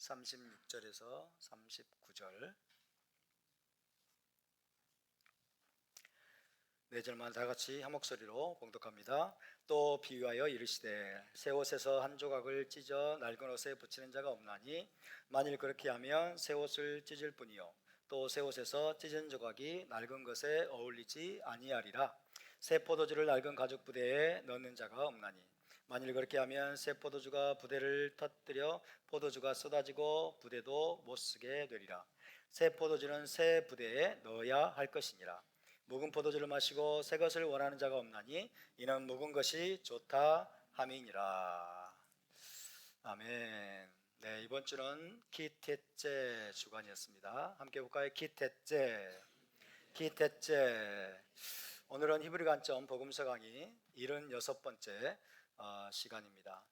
36절에서 39절 4절만 다 같이 한 목소리로 봉독합니다. 또 비유하여 이르시되 새 옷에서 한 조각을 찢어 낡은 옷에 붙이는 자가 없나니 만일 그렇게 하면 새 옷을 찢을 뿐이요 또 새 옷에서 찢은 조각이 낡은 것에 어울리지 아니하리라. 새 포도주를 낡은 가죽 부대에 넣는 자가 없나니 만일 그렇게 하면 새 포도주가 부대를 터뜨려 포도주가 쏟아지고 부대도 못 쓰게 되리라. 새 포도주는 새 부대에 넣어야 할 것이니라. 묵은 포도주를 마시고 새 것을 원하는 자가 없나니 이는 묵은 것이 좋다 함이니라. 아멘. 네, 이번 주는 기태째 주간이었습니다. 함께 볼까요? 기태째. 오늘은 히브리 관점 복음서 강의 76번째 시간입니다.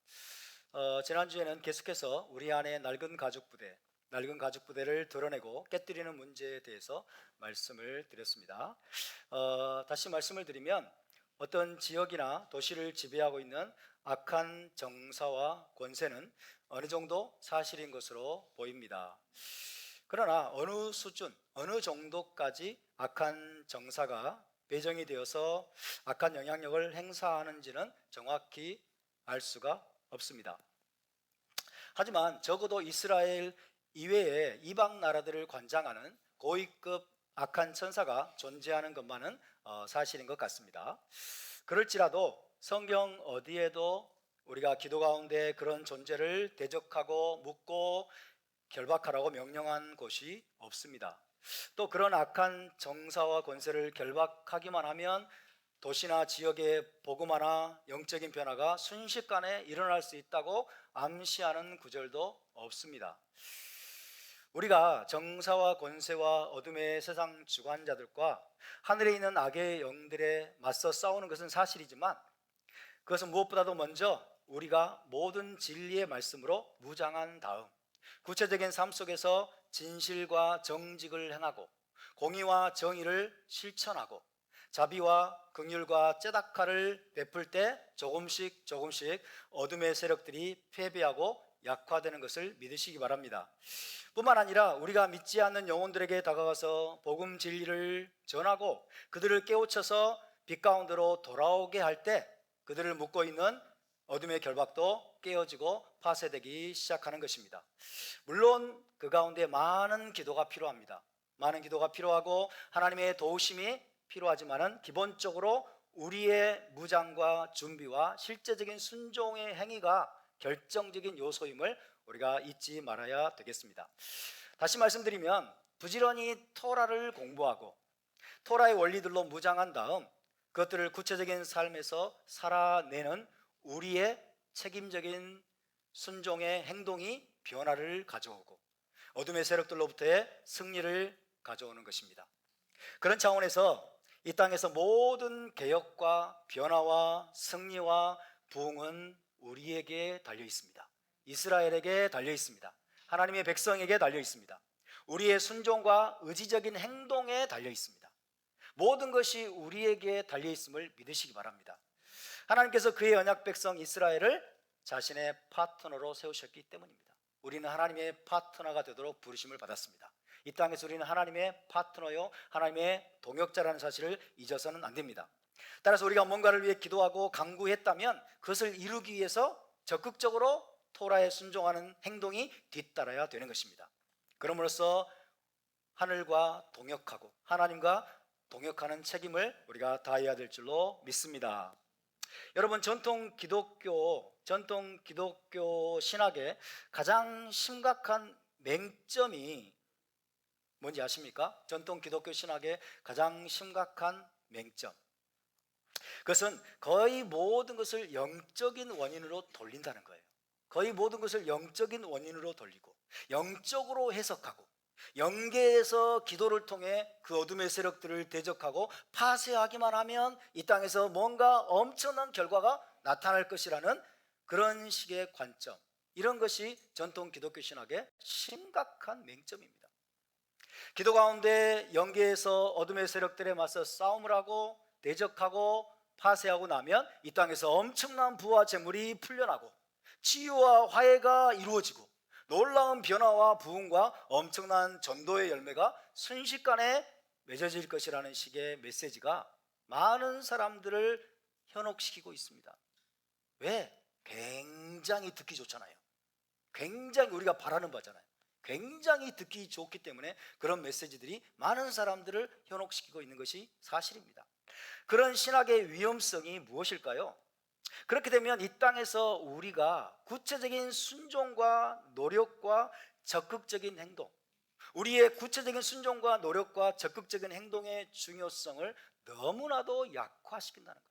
지난주에는 계속해서 우리 안에 낡은 가죽 부대를 드러내고 깨뜨리는 문제에 대해서 말씀을 드렸습니다. 다시 말씀을 드리면 어떤 지역이나 도시를 지배하고 있는 악한 정사와 권세는 어느 정도 사실인 것으로 보입니다. 그러나 어느 수준, 어느 정도까지 악한 정사가 배정이 되어서 악한 영향력을 행사하는지는 정확히 알 수가 없습니다. 하지만 적어도 이스라엘 이외의 이방 나라들을 관장하는 고위급 악한 천사가 존재하는 것만은 사실인 것 같습니다. 그럴지라도 성경 어디에도 우리가 기도 가운데 그런 존재를 대적하고 묻고 결박하라고 명령한 곳이 없습니다. 또 그런 악한 정사와 권세를 결박하기만 하면 도시나 지역의 복음화나 영적인 변화가 순식간에 일어날 수 있다고 암시하는 구절도 없습니다. 우리가 정사와 권세와 어둠의 세상 주관자들과 하늘에 있는 악의 영들에 맞서 싸우는 것은 사실이지만 그것은 무엇보다도 먼저 우리가 모든 진리의 말씀으로 무장한 다음 구체적인 삶 속에서 진실과 정직을 행하고 공의와 정의를 실천하고 자비와 긍휼과 째다카를 베풀 때 조금씩 어둠의 세력들이 패배하고 약화되는 것을 믿으시기 바랍니다. 뿐만 아니라 우리가 믿지 않는 영혼들에게 다가가서 복음 진리를 전하고 그들을 깨우쳐서 빛 가운데로 돌아오게 할 때 그들을 묶고 있는 어둠의 결박도 깨어지고 파쇄되기 시작하는 것입니다. 물론 그 가운데 많은 기도가 필요합니다. 많은 기도가 필요하고 하나님의 도우심이 필요하지만은 기본적으로 우리의 무장과 준비와 실제적인 순종의 행위가 결정적인 요소임을 우리가 잊지 말아야 되겠습니다. 다시 말씀드리면 부지런히 토라를 공부하고 토라의 원리들로 무장한 다음 그것들을 구체적인 삶에서 살아내는 우리의 책임적인 순종의 행동이 변화를 가져오고 어둠의 세력들로부터의 승리를 가져오는 것입니다. 그런 차원에서 이 땅에서 모든 개혁과 변화와 승리와 부흥은 우리에게 달려 있습니다. 이스라엘에게 달려 있습니다. 하나님의 백성에게 달려 있습니다. 우리의 순종과 의지적인 행동에 달려 있습니다. 모든 것이 우리에게 달려 있음을 믿으시기 바랍니다. 하나님께서 그의 언약 백성 이스라엘을 자신의 파트너로 세우셨기 때문입니다. 우리는 하나님의 파트너가 되도록 부르심을 받았습니다. 이 땅에서 우리는 하나님의 파트너요 하나님의 동역자라는 사실을 잊어서는 안 됩니다. 따라서 우리가 뭔가를 위해 기도하고 간구했다면 그것을 이루기 위해서 적극적으로 토라에 순종하는 행동이 뒤따라야 되는 것입니다. 그럼으로써 하늘과 동역하고 하나님과 동역하는 책임을 우리가 다해야 될 줄로 믿습니다. 여러분, 전통 기독교 신학의 가장 심각한 맹점이 뭔지 아십니까? 전통 기독교 신학의 가장 심각한 맹점, 그것은 거의 모든 것을 영적인 원인으로 돌린다는 거예요. 거의 모든 것을 영적인 원인으로 돌리고 영적으로 해석하고 영계에서 기도를 통해 그 어둠의 세력들을 대적하고 파쇄하기만 하면 이 땅에서 뭔가 엄청난 결과가 나타날 것이라는 그런 식의 관점, 이런 것이 전통 기독교 신학의 심각한 맹점입니다. 기도 가운데 영계에서 어둠의 세력들에 맞서 싸움을 하고 대적하고 파쇄하고 나면 이 땅에서 엄청난 부와 재물이 풀려나고 치유와 화해가 이루어지고 놀라운 변화와 부흥과 엄청난 전도의 열매가 순식간에 맺어질 것이라는 식의 메시지가 많은 사람들을 현혹시키고 있습니다. 왜? 굉장히 듣기 좋잖아요. 굉장히 우리가 바라는 바잖아요. 굉장히 듣기 좋기 때문에 그런 메시지들이 많은 사람들을 현혹시키고 있는 것이 사실입니다. 그런 신학의 위험성이 무엇일까요? 그렇게 되면 이 땅에서 우리가 구체적인 순종과 노력과 적극적인 행동, 우리의 구체적인 순종과 노력과 적극적인 행동의 중요성을 너무나도 약화시킨다는 거예요.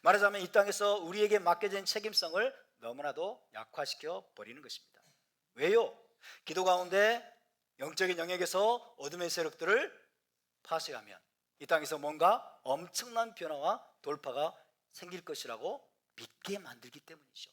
말하자면 이 땅에서 우리에게 맡겨진 책임성을 너무나도 약화시켜 버리는 것입니다. 왜요? 기도 가운데 영적인 영역에서 어둠의 세력들을 파쇄하면 이 땅에서 뭔가 엄청난 변화와 돌파가 생길 것이라고 믿게 만들기 때문이죠.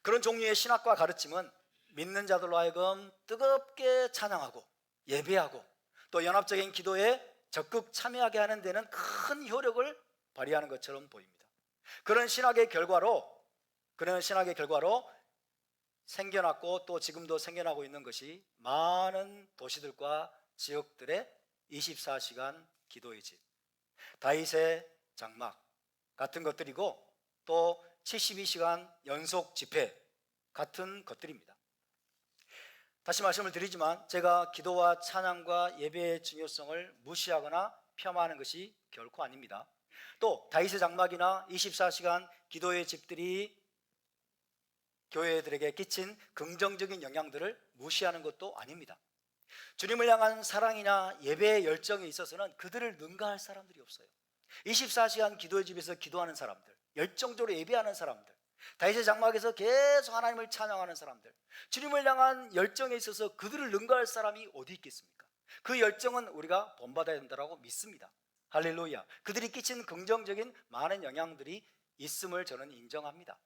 그런 종류의 신학과 가르침은 믿는 자들로 하여금 뜨겁게 찬양하고 예배하고 또 연합적인 기도에 적극 참여하게 하는 데는 큰 효력을 발휘하는 것처럼 보입니다. 그런 신학의 결과로 생겨났고 또 지금도 생겨나고 있는 것이 많은 도시들과 지역들의 24시간 기도의 집, 다윗의 장막 같은 것들이고 또 72시간 연속 집회 같은 것들입니다. 다시 말씀을 드리지만 제가 기도와 찬양과 예배의 중요성을 무시하거나 폄하하는 것이 결코 아닙니다. 또 다윗의 장막이나 24시간 기도의 집들이 교회들에게 끼친 긍정적인 영향들을 무시하는 것도 아닙니다. 주님을 향한 사랑이나 예배의 열정에 있어서는 그들을 능가할 사람들이 없어요. 24시간 기도의 집에서 기도하는 사람들, 열정적으로 예배하는 사람들, 다윗의 장막에서 계속 하나님을 찬양하는 사람들, 주님을 향한 열정에 있어서 그들을 능가할 사람이 어디 있겠습니까? 그 열정은 우리가 본받아야 된다고 믿습니다. 할렐루야. 그들이 끼친 긍정적인 많은 영향들이 있음을 저는 인정합니다.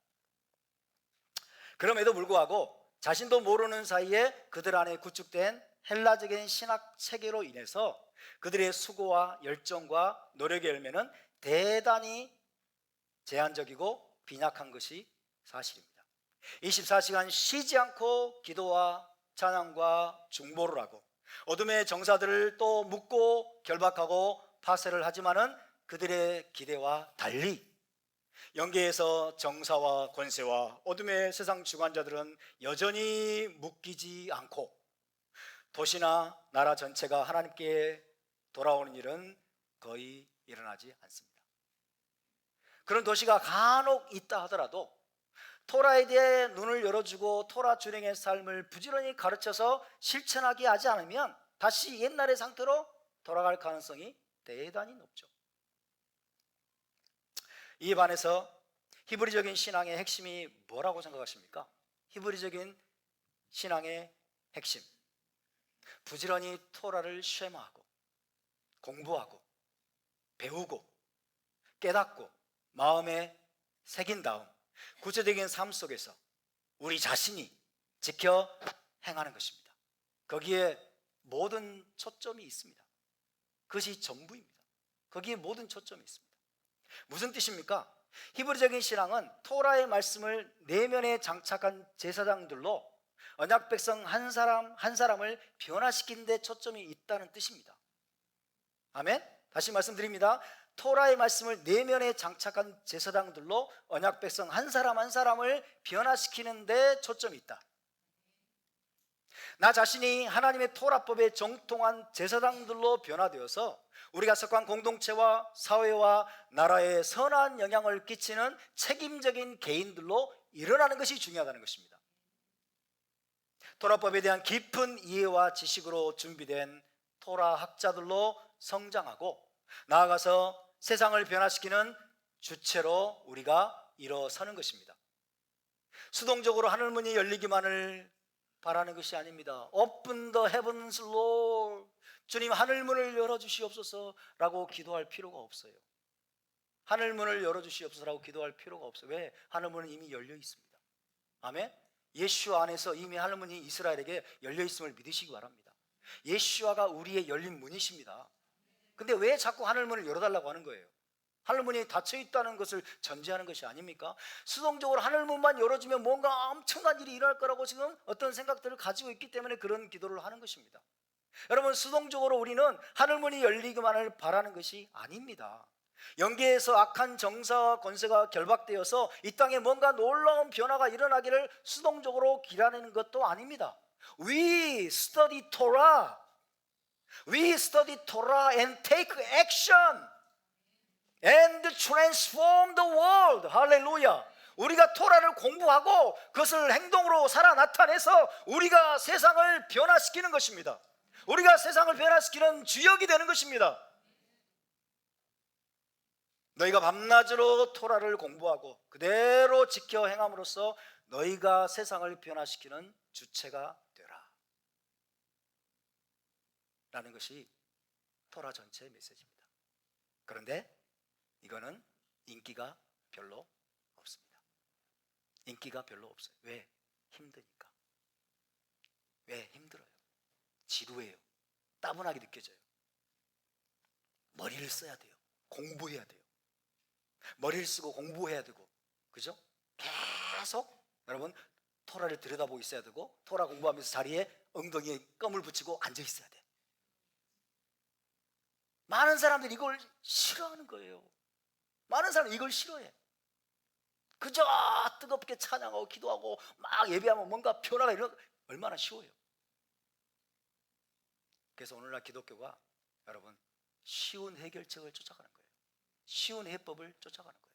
그럼에도 불구하고 자신도 모르는 사이에 그들 안에 구축된 헬라적인 신학 체계로 인해서 그들의 수고와 열정과 노력의 열매는 대단히 제한적이고 빈약한 것이 사실입니다. 24시간 쉬지 않고 기도와 찬양과 중보를 하고 어둠의 정사들을 또 묻고 결박하고 파쇄를 하지만은 그들의 기대와 달리 영계에서 정사와 권세와 어둠의 세상 주관자들은 여전히 묶이지 않고 도시나 나라 전체가 하나님께 돌아오는 일은 거의 일어나지 않습니다. 그런 도시가 간혹 있다 하더라도 토라에 대해 눈을 열어주고 토라 준행의 삶을 부지런히 가르쳐서 실천하게 하지 않으면 다시 옛날의 상태로 돌아갈 가능성이 대단히 높죠. 이에 반해서 히브리적인 신앙의 핵심이 뭐라고 생각하십니까? 히브리적인 신앙의 핵심, 부지런히 토라를 쉐마하고 공부하고 배우고 깨닫고 마음에 새긴 다음 구체적인 삶 속에서 우리 자신이 지켜 행하는 것입니다. 거기에 모든 초점이 있습니다. 그것이 전부입니다. 거기에 모든 초점이 있습니다. 무슨 뜻입니까? 히브리적인 신앙은 토라의 말씀을 내면에 장착한 제사장들로 언약 백성 한 사람 한 사람을 변화시키는 데 초점이 있다는 뜻입니다. 아멘? 다시 말씀드립니다. 토라의 말씀을 내면에 장착한 제사장들로 언약 백성 한 사람 한 사람을 변화시키는 데 초점이 있다. 나 자신이 하나님의 토라법에 정통한 제사장들로 변화되어서 우리가 속한 공동체와 사회와 나라에 선한 영향을 끼치는 책임적인 개인들로 일어나는 것이 중요하다는 것입니다. 토라법에 대한 깊은 이해와 지식으로 준비된 토라 학자들로 성장하고 나아가서 세상을 변화시키는 주체로 우리가 일어서는 것입니다. 수동적으로 하늘문이 열리기만을 바라는 것이 아닙니다. Open the heavens, Lord. 주님 하늘문을 열어주시옵소서라고 기도할 필요가 없어요. 하늘문을 열어주시옵소서라고 기도할 필요가 없어요. 왜? 하늘문은 이미 열려 있습니다. 아멘? 예수와 안에서 이미 하늘문이 이스라엘에게 열려 있음을 믿으시기 바랍니다. 예수와가 우리의 열린 문이십니다. 근데 왜 자꾸 하늘문을 열어달라고 하는 거예요? 하늘문이 닫혀 있다는 것을 전제하는 것이 아닙니까? 수동적으로 하늘문만 열어주면 뭔가 엄청난 일이 일어날 거라고 지금 어떤 생각들을 가지고 있기 때문에 그런 기도를 하는 것입니다. 여러분, 수동적으로 우리는 하늘문이 열리기만을 바라는 것이 아닙니다. 영계에서 악한 정사와 권세가 결박되어서 이 땅에 뭔가 놀라운 변화가 일어나기를 수동적으로 기다리는 것도 아닙니다. We study Torah. We study Torah and take action and transform the world. 할렐루야. 우리가 토라를 공부하고 그것을 행동으로 살아 나타내서 우리가 세상을 변화시키는 것입니다. 우리가 세상을 변화시키는 주역이 되는 것입니다. 너희가 밤낮으로 토라를 공부하고 그대로 지켜 행함으로써 너희가 세상을 변화시키는 주체가 되라 라는 것이 토라 전체의 메시지입니다. 그런데 이거는 인기가 별로 없습니다. 인기가 별로 없어요. 왜? 힘드니까. 왜? 힘들어요. 지루해요. 따분하게 느껴져요. 머리를 써야 돼요. 공부해야 돼요. 머리를 쓰고 공부해야 되고, 그죠? 계속 여러분 토라를 들여다보고 있어야 되고, 토라 공부하면서 자리에 엉덩이에 껌을 붙이고 앉아 있어야 돼. 많은 사람들이 이걸 싫어하는 거예요. 많은 사람들이 이걸 싫어해. 그저 뜨겁게 찬양하고 기도하고 막 예배하면 뭔가 변화가 일어나. 얼마나 쉬워요. 그래서 오늘날 기독교가 여러분 쉬운 해결책을 쫓아가는 거예요. 쉬운 해법을 쫓아가는 거예요.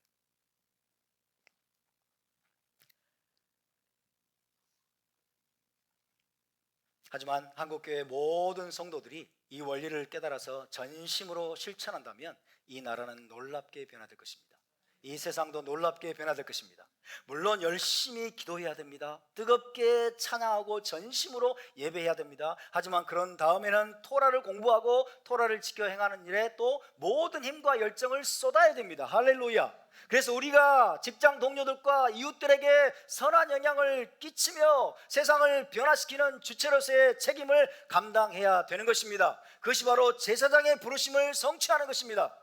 하지만 한국교회 모든 성도들이 이 원리를 깨달아서 전심으로 실천한다면 이 나라는 놀랍게 변화될 것입니다. 이 세상도 놀랍게 변화될 것입니다. 물론 열심히 기도해야 됩니다. 뜨겁게 찬양하고 전심으로 예배해야 됩니다. 하지만 그런 다음에는 토라를 공부하고 토라를 지켜 행하는 일에 또 모든 힘과 열정을 쏟아야 됩니다. 할렐루야. 그래서 우리가 직장 동료들과 이웃들에게 선한 영향을 끼치며 세상을 변화시키는 주체로서의 책임을 감당해야 되는 것입니다. 그것이 바로 제사장의 부르심을 성취하는 것입니다.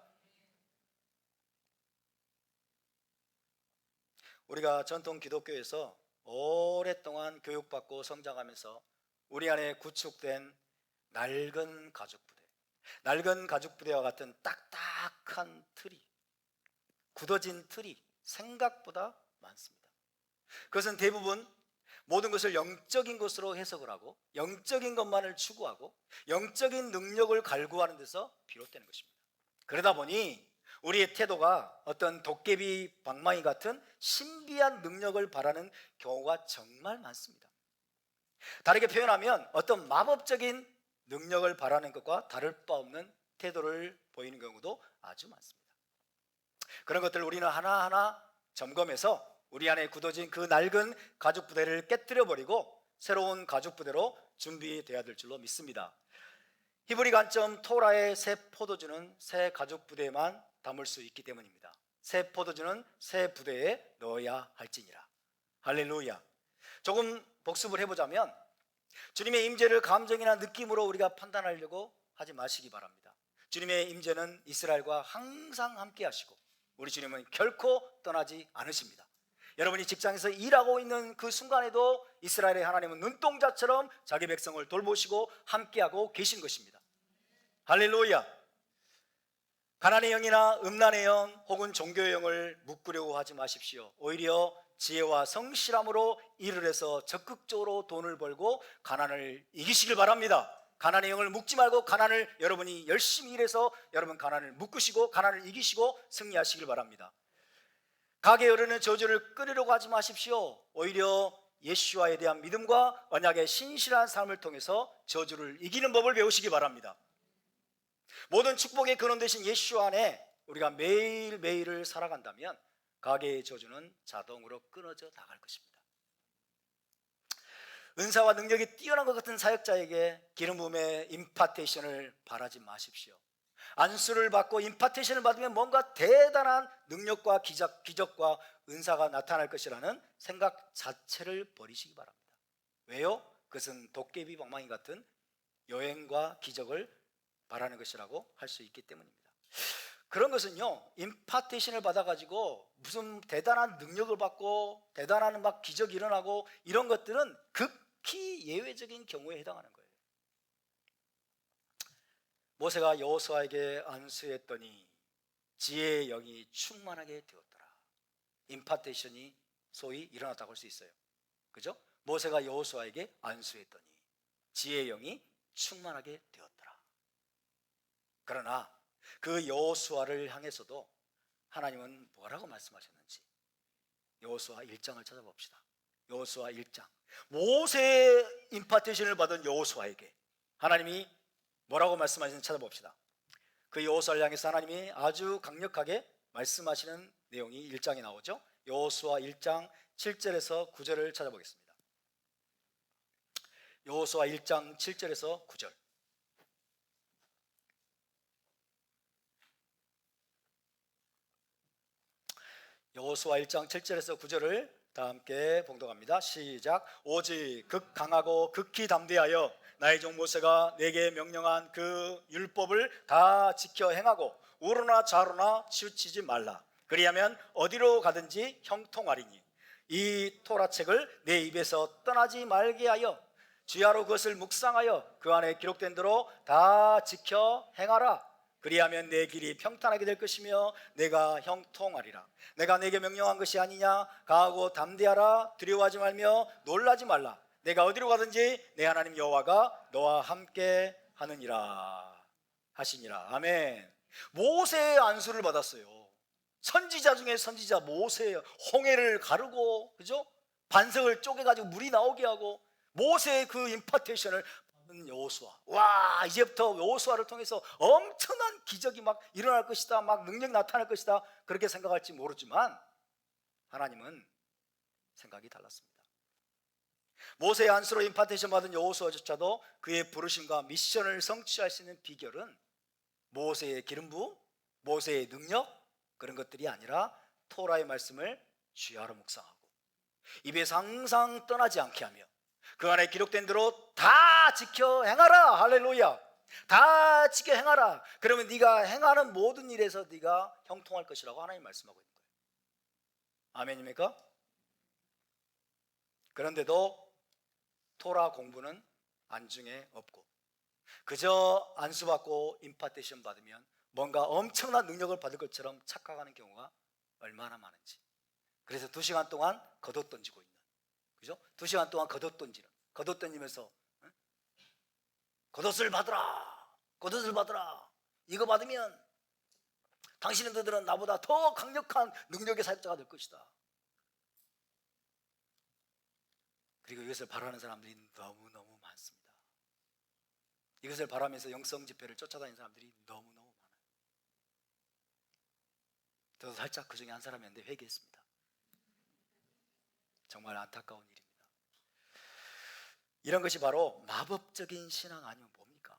우리가 전통 기독교에서 오랫동안 교육받고 성장하면서 우리 안에 구축된 낡은 가족부대, 낡은 가족부대와 같은 딱딱한 틀이, 굳어진 틀이 생각보다 많습니다. 그것은 대부분 모든 것을 영적인 것으로 해석을 하고 영적인 것만을 추구하고 영적인 능력을 갈구하는 데서 비롯되는 것입니다. 그러다 보니 우리의 태도가 어떤 도깨비 방망이 같은 신비한 능력을 바라는 경우가 정말 많습니다. 다르게 표현하면 어떤 마법적인 능력을 바라는 것과 다를 바 없는 태도를 보이는 경우도 아주 많습니다. 그런 것들을 우리는 하나하나 점검해서 우리 안에 굳어진 그 낡은 가죽 부대를 깨뜨려 버리고 새로운 가죽 부대로 준비되어야 될 줄로 믿습니다. 히브리 관점 토라의 새 포도주는 새 가죽 부대에만 담을 수 있기 때문입니다. 새 포도주는 새 부대에 넣어야 할지니라. 할렐루야. 조금 복습을 해보자면 주님의 임재를 감정이나 느낌으로 우리가 판단하려고 하지 마시기 바랍니다. 주님의 임재는 이스라엘과 항상 함께 하시고 우리 주님은 결코 떠나지 않으십니다. 여러분이 직장에서 일하고 있는 그 순간에도 이스라엘의 하나님은 눈동자처럼 자기 백성을 돌보시고 함께하고 계신 것입니다. 할렐루야. 가난의 영이나 음란의 영 혹은 종교의 영을 묶으려고 하지 마십시오. 오히려 지혜와 성실함으로 일을 해서 적극적으로 돈을 벌고 가난을 이기시길 바랍니다. 가난의 영을 묶지 말고 가난을 여러분이 열심히 일해서 여러분 가난을 묶으시고 가난을 이기시고 승리하시길 바랍니다. 가게 열으는 저주를 끊으려고 하지 마십시오. 오히려 예수와에 대한 믿음과 언약의 신실한 삶을 통해서 저주를 이기는 법을 배우시기 바랍니다. 모든 축복의 근원 되신 예수 안에 우리가 매일매일을 살아간다면 가게의 저주는 자동으로 끊어져 나갈 것입니다. 은사와 능력이 뛰어난 것 같은 사역자에게 기름 부음의 임파테이션을 바라지 마십시오. 안수를 받고 임파테이션을 받으면 뭔가 대단한 능력과 기적과 은사가 나타날 것이라는 생각 자체를 버리시기 바랍니다. 왜요? 그것은 도깨비 방망이 같은 여행과 기적을 바라는 것이라고 할 수 있기 때문입니다. 그런 것은요, 임파테이션을 받아가지고 무슨 대단한 능력을 받고 대단한 막 기적이 일어나고 이런 것들은 극히 예외적인 경우에 해당하는 거예요. 모세가 여호수아에게 안수했더니 지혜의 영이 충만하게 되었더라. 임파테이션이 소위 일어났다고 할 수 있어요. 그죠? 모세가 여호수아에게 안수했더니 지혜의 영이 충만하게 되었더라. 그러나 그 여호수아를 향해서도 하나님은 뭐라고 말씀하셨는지 여호수아 1장을 찾아봅시다. 여호수아 1장. 모세의 임파테이션을 받은 여호수아에게 하나님이 뭐라고 말씀하시는지 찾아봅시다. 그 여호수아를 향해서 하나님이 아주 강력하게 말씀하시는 내용이 1장에 나오죠. 여호수아 1장 7절에서 9절을 찾아보겠습니다. 여호수아 1장 7절에서 9절. 여호수아 1장 7절에서 9절을 다 함께 봉독합니다. 시작. 오직 극강하고 극히 담대하여 나의 종 모세가 내게 명령한 그 율법을 다 지켜 행하고 우로나 좌로나 치우치지 말라. 그리하면 어디로 가든지 형통하리니 이 토라책을 내 입에서 떠나지 말게 하여 주야로 그것을 묵상하여 그 안에 기록된 대로 다 지켜 행하라. 그리하면 내 길이 평탄하게 될 것이며 내가 형통하리라. 내가 내게 명령한 것이 아니냐. 강하고 담대하라. 두려워하지 말며 놀라지 말라. 내가 어디로 가든지 내 하나님 여호와가 너와 함께 하느니라 하시니라. 아멘. 모세의 안수를 받았어요. 선지자 중에 선지자 모세예요. 홍해를 가르고, 그죠? 반석을 쪼개가지고 물이 나오게 하고 모세의 그 임파테이션을 받은 여호수아. 와, 이제부터 여호수아를 통해서 엄청난 기적이 막 일어날 것이다, 막 능력이 나타날 것이다, 그렇게 생각할지 모르지만 하나님은 생각이 달랐습니다. 모세의 안수로 임파테이션 받은 여호수아조차도 그의 부르심과 미션을 성취할 수 있는 비결은 모세의 기름 부음, 모세의 능력, 그런 것들이 아니라 토라의 말씀을 주야로 묵상하고 입에서 항상 떠나지 않게 하며 그 안에 기록된 대로 다 지켜 행하라. 할렐루야. 다 지켜 행하라. 그러면 네가 행하는 모든 일에서 네가 형통할 것이라고 하나님 말씀하고 있는 거예요. 아멘입니까? 그런데도 토라 공부는 안중에 없고 그저 안수받고 임파테이션 받으면 뭔가 엄청난 능력을 받을 것처럼 착각하는 경우가 얼마나 많은지. 그래서 2시간 동안 걷어 던지고 있는, 그죠? 2시간 동안 걷어 던지면서 겉옷을 받으라, 겉옷을 받으라. 이거 받으면 당신들은 나보다 더 강력한 능력의 사역자가 될 것이다. 그리고 이것을 바라는 사람들이 너무너무 많습니다. 이것을 바라면서 영성 집회를 쫓아다니는 사람들이 너무너무 많아요. 저도 살짝 그 중에 한 사람이었는데 회개했습니다. 정말 안타까운 일입니다. 이런 것이 바로 마법적인 신앙 아니면 뭡니까?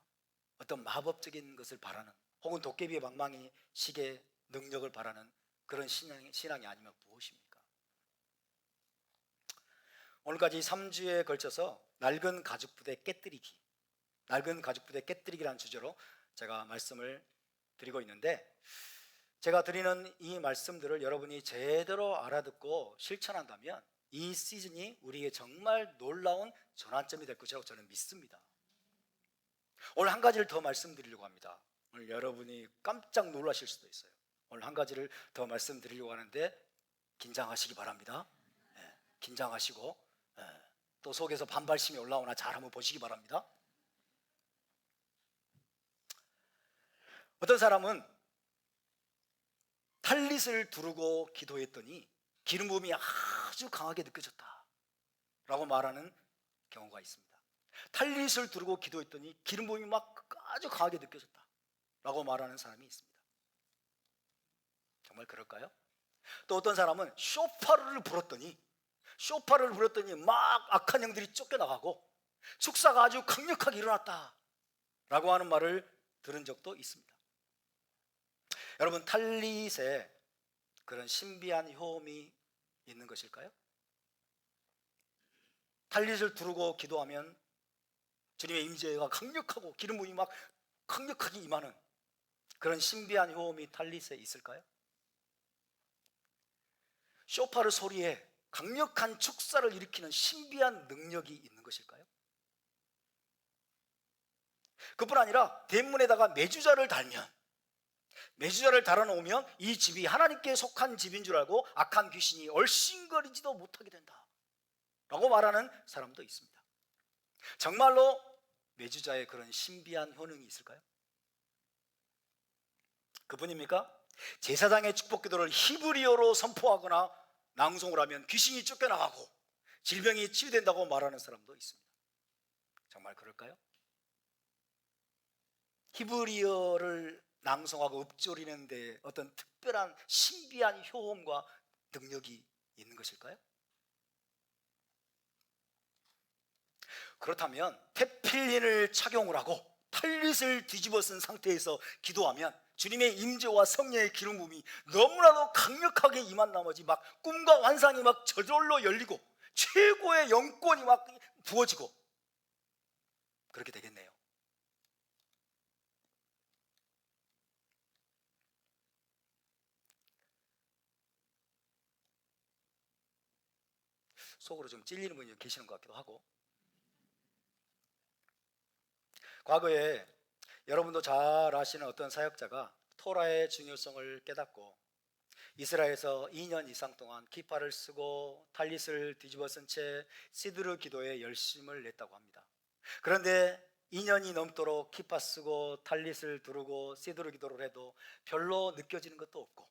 어떤 마법적인 것을 바라는, 혹은 도깨비의 방망이 식의 능력을 바라는 그런 신앙이 아니면 무엇입니까? 오늘까지 3주에 걸쳐서 낡은 가죽부대 깨뜨리기, 낡은 가죽부대 깨뜨리기라는 주제로 제가 말씀을 드리고 있는데, 제가 드리는 이 말씀들을 여러분이 제대로 알아듣고 실천한다면 이 시즌이 우리에게 정말 놀라운 전환점이 될 것이라고 저는 믿습니다. 오늘 한 가지를 더 말씀드리려고 합니다. 오늘 여러분이 깜짝 놀라실 수도 있어요. 오늘 한 가지를 더 말씀드리려고 하는데 긴장하시기 바랍니다. 긴장하시고 또 속에서 반발심이 올라오나 잘 한번 보시기 바랍니다. 어떤 사람은 탈릿을 두르고 기도했더니 기름 부음이 아주 강하게 느껴졌다 라고 말하는 경우가 있습니다. 탈릿을 두르고 기도했더니 기름 부음이 막 아주 강하게 느껴졌다 라고 말하는 사람이 있습니다. 정말 그럴까요? 또 어떤 사람은 쇼파를 불었더니 막 악한 영들이 쫓겨나가고 축사가 아주 강력하게 일어났다 라고 하는 말을 들은 적도 있습니다. 여러분, 탈릿에 그런 신비한 효험이 있는 것일까요? 탈릿을 두르고 기도하면 주님의 임재가 강력하고 기름 부음이 막 강력하게 임하는 그런 신비한 효험이 탈릿에 있을까요? 쇼파르 소리에 강력한 축사를 일으키는 신비한 능력이 있는 것일까요? 그뿐 아니라 대문에다가 메주자를 달면, 메주자를 달아놓으면 이 집이 하나님께 속한 집인 줄 알고 악한 귀신이 얼씬거리지도 못하게 된다 라고 말하는 사람도 있습니다. 정말로 메주자의 그런 신비한 효능이 있을까요? 그뿐입니까? 제사장의 축복 기도를 히브리어로 선포하거나 낭송을 하면 귀신이 쫓겨나가고 질병이 치유된다고 말하는 사람도 있습니다. 정말 그럴까요? 히브리어를 낭송하고 읊조리는데 어떤 특별한 신비한 효험과 능력이 있는 것일까요? 그렇다면 테필린을 착용을 하고 탈릿을 뒤집어 쓴 상태에서 기도하면 주님의 임재와 성령의 기름 부음이 너무나도 강력하게 임한 나머지 막 꿈과 환상이 막 저절로 열리고 최고의 영권이 막 부어지고 그렇게 되겠네요. 속으로 좀 찔리는 분이 계시는 것 같기도 하고, 과거에 여러분도 잘 아시는 어떤 사역자가 토라의 중요성을 깨닫고 이스라엘에서 2년 이상 동안 기파를 쓰고 탈릿을 뒤집어 쓴 채 시드르 기도에 열심을 냈다고 합니다. 그런데 2년이 넘도록 기파 쓰고 탈릿을 두르고 시드르 기도를 해도 별로 느껴지는 것도 없고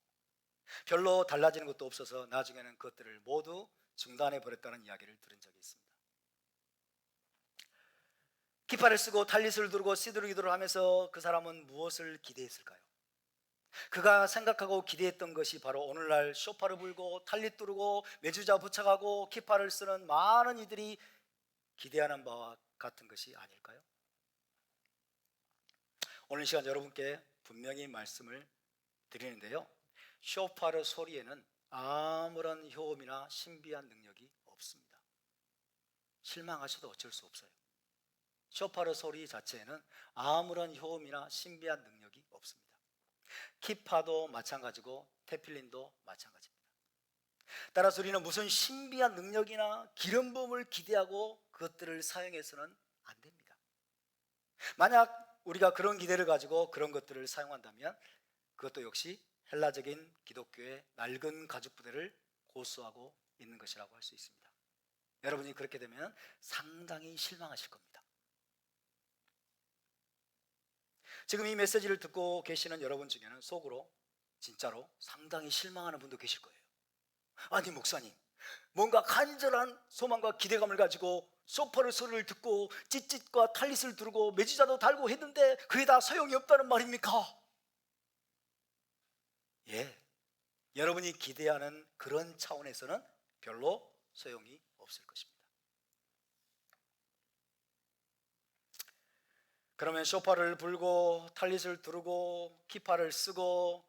별로 달라지는 것도 없어서 나중에는 그것들을 모두 중단해 버렸다는 이야기를 들은 적이 있습니다. 기파를 쓰고 탈릿을 두르고 시드르 기도를 하면서 그 사람은 무엇을 기대했을까요? 그가 생각하고 기대했던 것이 바로 오늘날 쇼파를 불고 탈릿 두르고 메주자 부착하고 기파를 쓰는 많은 이들이 기대하는 바와 같은 것이 아닐까요? 오늘 시간 여러분께 분명히 말씀을 드리는데요, 쇼파르 소리에는 아무런 효험이나 신비한 능력이 없습니다. 실망하셔도 어쩔 수 없어요. 쇼파르 소리 자체에는 아무런 효험이나 신비한 능력이 없습니다. 키파도 마찬가지고 테필린도 마찬가지입니다. 따라서 우리는 무슨 신비한 능력이나 기름 부음을 기대하고 그것들을 사용해서는 안 됩니다. 만약 우리가 그런 기대를 가지고 그런 것들을 사용한다면 그것도 역시 헬라적인 기독교의 낡은 가죽 부대를 고수하고 있는 것이라고 할 수 있습니다. 여러분이 그렇게 되면 상당히 실망하실 겁니다. 지금 이 메시지를 듣고 계시는 여러분 중에는 속으로 진짜로 상당히 실망하는 분도 계실 거예요. 아니 목사님, 뭔가 간절한 소망과 기대감을 가지고 소파르 소리를 듣고 찢찢과 탈릿을 두르고 메지자도 달고 했는데 그게 다 소용이 없다는 말입니까? 예, 여러분이 기대하는 그런 차원에서는 별로 소용이 없을 것입니다. 그러면 쇼파를 불고 탈릿을 두르고 키파를 쓰고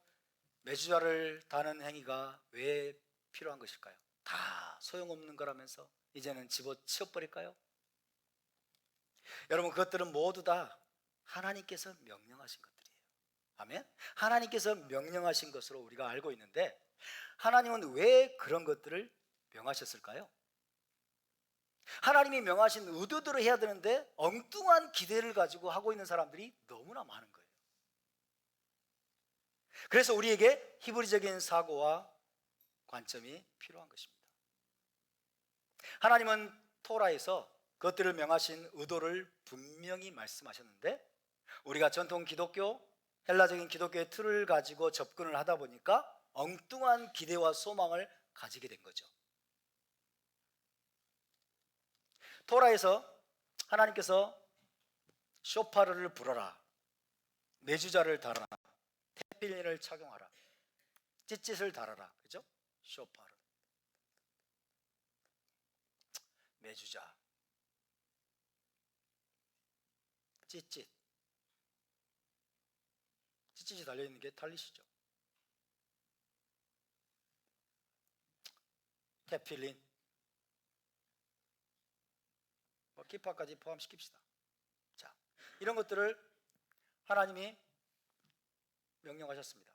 메주자를 다는 행위가 왜 필요한 것일까요? 다 소용없는 거라면서 이제는 집어치워버릴까요? 여러분, 그것들은 모두 다 하나님께서 명령하신 것들이에요. 아멘? 하나님께서 명령하신 것으로 우리가 알고 있는데 하나님은 왜 그런 것들을 명하셨을까요? 하나님이 명하신 의도대로 해야 되는데 엉뚱한 기대를 가지고 하고 있는 사람들이 너무나 많은 거예요. 그래서 우리에게 히브리적인 사고와 관점이 필요한 것입니다. 하나님은 토라에서 그것들을 명하신 의도를 분명히 말씀하셨는데 우리가 전통 기독교, 헬라적인 기독교의 틀을 가지고 접근을 하다 보니까 엉뚱한 기대와 소망을 가지게 된 거죠. 토라에서 하나님께서 쇼파르를 불어라, 메주자를 달아라, 테필린을 착용하라, 찢찢을 달아라, 그죠? 쇼파르, 메주자, 찢찢이 달려있는 게 탈릿이죠. 테필린, 키파까지 포함시킵시다. 자, 이런 것들을 하나님이 명령하셨습니다.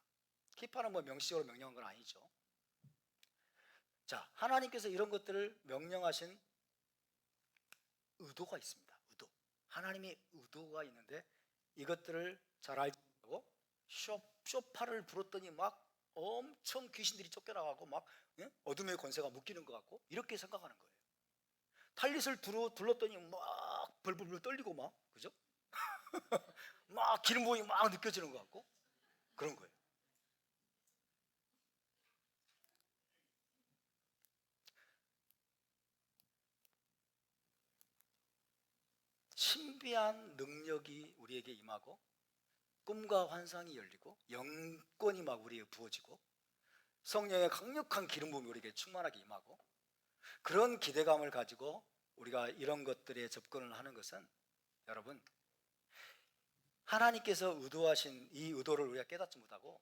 키파는 뭐 명시적으로 명령한 건 아니죠. 자, 하나님께서 이런 것들을 명령하신 의도가 있습니다. 의도. 하나님의 의도가 있는데 이것들을 잘 알고 쇼파를 불었더니 막 엄청 귀신들이 쫓겨나가고 막 어둠의 권세가 묶이는 것 같고 이렇게 생각하는 거예요. 탈릿을 둘렀더니 막 벌벌 떨리고 막, 그죠? 막 기름 부음이 막 느껴지는 것 같고 그런 거예요. 신비한 능력이 우리에게 임하고 꿈과 환상이 열리고 영권이 막 우리에게 부어지고 성령의 강력한 기름 부음이 우리에게 충만하게 임하고 그런 기대감을 가지고 우리가 이런 것들에 접근을 하는 것은 여러분 하나님께서 의도하신 이 의도를 우리가 깨닫지 못하고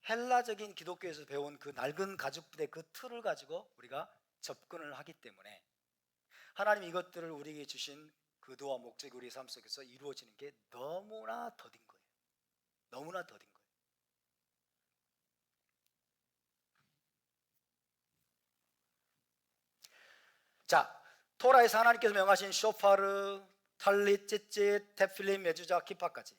헬라적인 기독교에서 배운 그 낡은 가죽부대 그 틀을 가지고 우리가 접근을 하기 때문에 하나님 이것들을 우리에게 주신 그 의도와 목적이 우리 삶 속에서 이루어지는 게 너무나 더딘 거예요. 너무나 더딘 거예요. 자, 토라에서 하나님께서 명하신 쇼파르, 탈릿, 찌찌, 테필린, 메주자, 키파까지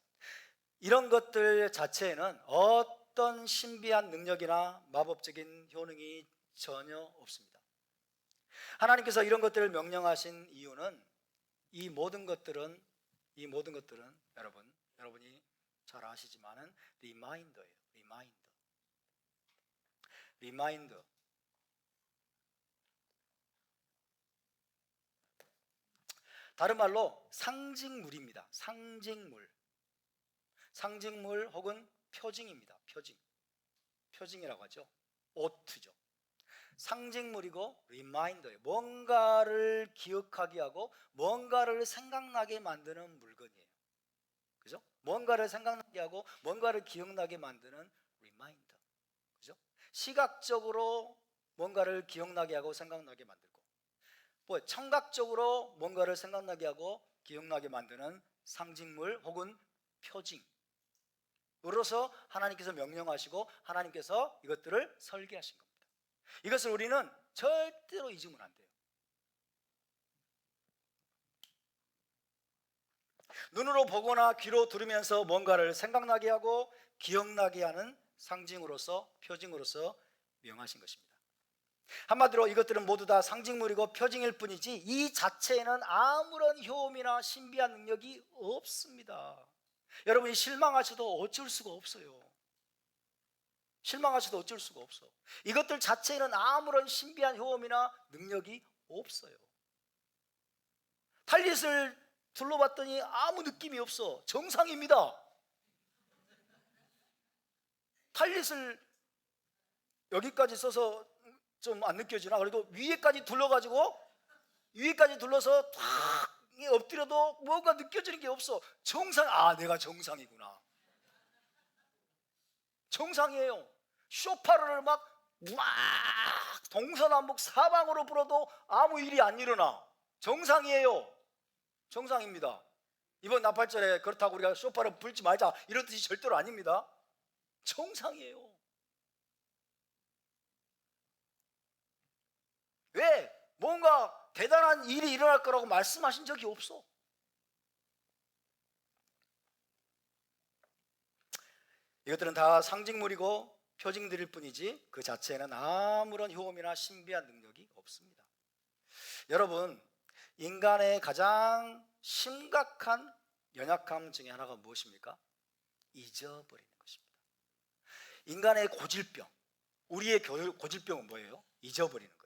이런 것들 자체에는 어떤 신비한 능력이나 마법적인 효능이 전혀 없습니다. 하나님께서 이런 것들을 명령하신 이유는 이 모든 것들은 여러분이 잘 아시지만은 리마인더예요. 리마인더. 다른 말로 상징물입니다. 상징물 혹은 표징입니다. 표징이라고 하죠. 오트죠. 상징물이고 리마인더예요. 뭔가를 기억하게 하고 뭔가를 생각나게 만드는 물건이에요. 그죠? 뭔가를 생각나게 하고 뭔가를 기억나게 만드는 리마인더. 그죠? 시각적으로 뭔가를 기억나게 하고 생각나게 만들고 뭐 청각적으로 뭔가를 생각나게 하고 기억나게 만드는 상징물 혹은 표징으로서 하나님께서 명령하시고 하나님께서 이것들을 설계하신 겁니다. 이것을 우리는 절대로 잊으면 안 돼요. 눈으로 보거나 귀로 들으면서 뭔가를 생각나게 하고 기억나게 하는 상징으로서 표징으로서 명하신 것입니다. 한마디로 이것들은 모두 다 상징물이고 표징일 뿐이지 이 자체에는 아무런 효험이나 신비한 능력이 없습니다. 여러분이 실망하셔도 어쩔 수가 없어요. 이것들 자체에는 아무런 신비한 효험이나 능력이 없어요. 탈릿을 둘러봤더니 아무 느낌이 없어. 정상입니다. 탈릿을 여기까지 써서 좀 안 느껴지나? 그래도 위에까지 둘러가지고 위에까지 둘러서 탁 엎드려도 뭔가 느껴지는 게 없어. 내가 정상이구나. 정상이에요. 쇼파를 막 동서남북 사방으로 불어도 아무 일이 안 일어나. 정상이에요. 정상입니다. 이번 나팔절에 그렇다고 우리가 쇼파를 불지 말자 이런 뜻이 절대로 아닙니다. 정상이에요. 왜? 뭔가 대단한 일이 일어날 거라고 말씀하신 적이 없어. 이것들은 다 상징물이고 표징들일 뿐이지 그 자체에는 아무런 효험이나 신비한 능력이 없습니다. 여러분, 인간의 가장 심각한 연약함 중에 하나가 무엇입니까? 잊어버리는 것입니다. 인간의 고질병, 우리의 고질병은 뭐예요? 잊어버리는 거예요.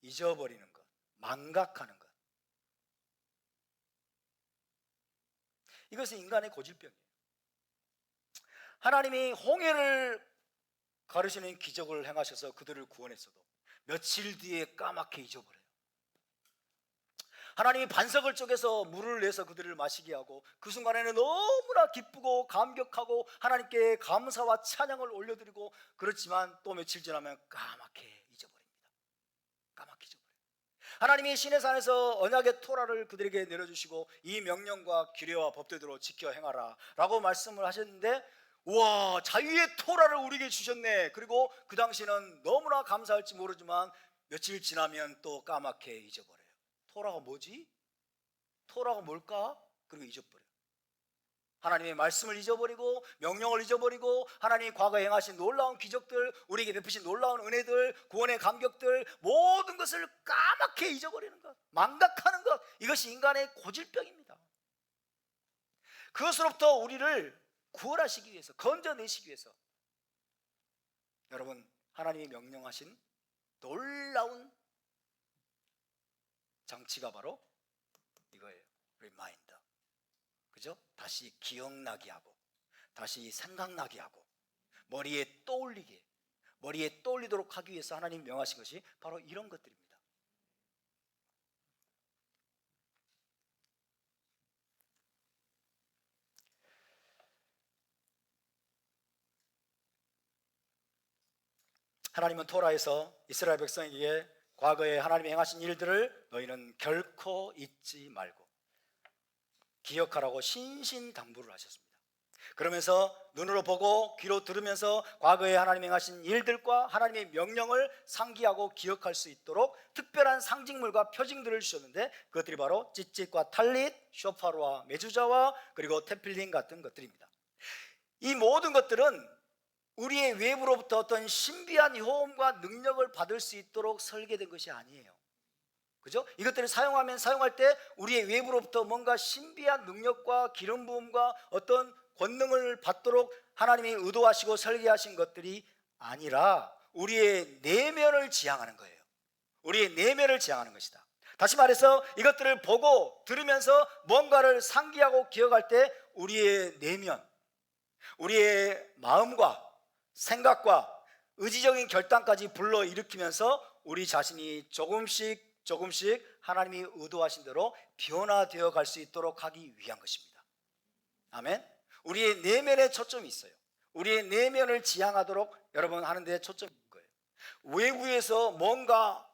잊어버리는 것, 망각하는 것. 이것은 인간의 고질병이에요. 하나님이 홍해를 가르시는 기적을 행하셔서 그들을 구원했어도 며칠 뒤에 까맣게 잊어버려요. 하나님이 반석을 쪼개서 물을 내서 그들을 마시게 하고 그 순간에는 너무나 기쁘고 감격하고 하나님께 감사와 찬양을 올려드리고 그렇지만 또 며칠 지나면 까맣게 잊어버립니다. 까맣게 잊어버려요. 하나님이 시내산에서 언약의 토라를 그들에게 내려주시고 이 명령과 규례와 법대로 지켜 행하라 라고 말씀을 하셨는데, 우와, 자유의 토라를 우리에게 주셨네. 그리고 그 당시는 너무나 감사할지 모르지만 며칠 지나면 또 까맣게 잊어버려요. 토라가 뭐지? 토라가 뭘까? 그리고 잊어버려요. 하나님의 말씀을 잊어버리고 명령을 잊어버리고 하나님이 과거에 행하신 놀라운 기적들, 우리에게 베푸신 놀라운 은혜들, 구원의 감격들, 모든 것을 까맣게 잊어버리는 것, 망각하는 것, 이것이 인간의 고질병입니다. 그것으로부터 우리를 구원하시기 위해서, 건져내시기 위해서 여러분, 하나님이 명령하신 놀라운 장치가 바로 이거예요. 리마인더. 그죠? 다시 기억나게 하고, 다시 생각나게 하고, 머리에 떠올리도록 하기 위해서 하나님이 명하신 것이 바로 이런 것들입니다. 하나님은 토라에서 이스라엘 백성에게 과거에 하나님이 행하신 일들을 너희는 결코 잊지 말고 기억하라고 신신당부를 하셨습니다. 그러면서 눈으로 보고 귀로 들으면서 과거에 하나님이 행하신 일들과 하나님의 명령을 상기하고 기억할 수 있도록 특별한 상징물과 표징들을 주셨는데, 그것들이 바로 찌찌과 탈릿, 쇼파르와 메주자와 그리고 테필린 같은 것들입니다. 이 모든 것들은 우리의 외부로부터 어떤 신비한 효험과 능력을 받을 수 있도록 설계된 것이 아니에요. 그죠? 이것들을 사용할 때 우리의 외부로부터 뭔가 신비한 능력과 기름 부음과 어떤 권능을 받도록 하나님이 의도하시고 설계하신 것들이 아니라 우리의 내면을 지향하는 거예요. 우리의 내면을 지향하는 것이다. 다시 말해서 이것들을 보고 들으면서 뭔가를 상기하고 기억할 때 우리의 내면, 우리의 마음과 생각과 의지적인 결단까지 불러일으키면서 우리 자신이 조금씩 하나님이 의도하신 대로 변화되어 갈 수 있도록 하기 위한 것입니다. 아멘. 우리의 내면에 초점이 있어요. 우리의 내면을 지향하도록 여러분 하는 데 초점이 있는 거예요. 외부에서 뭔가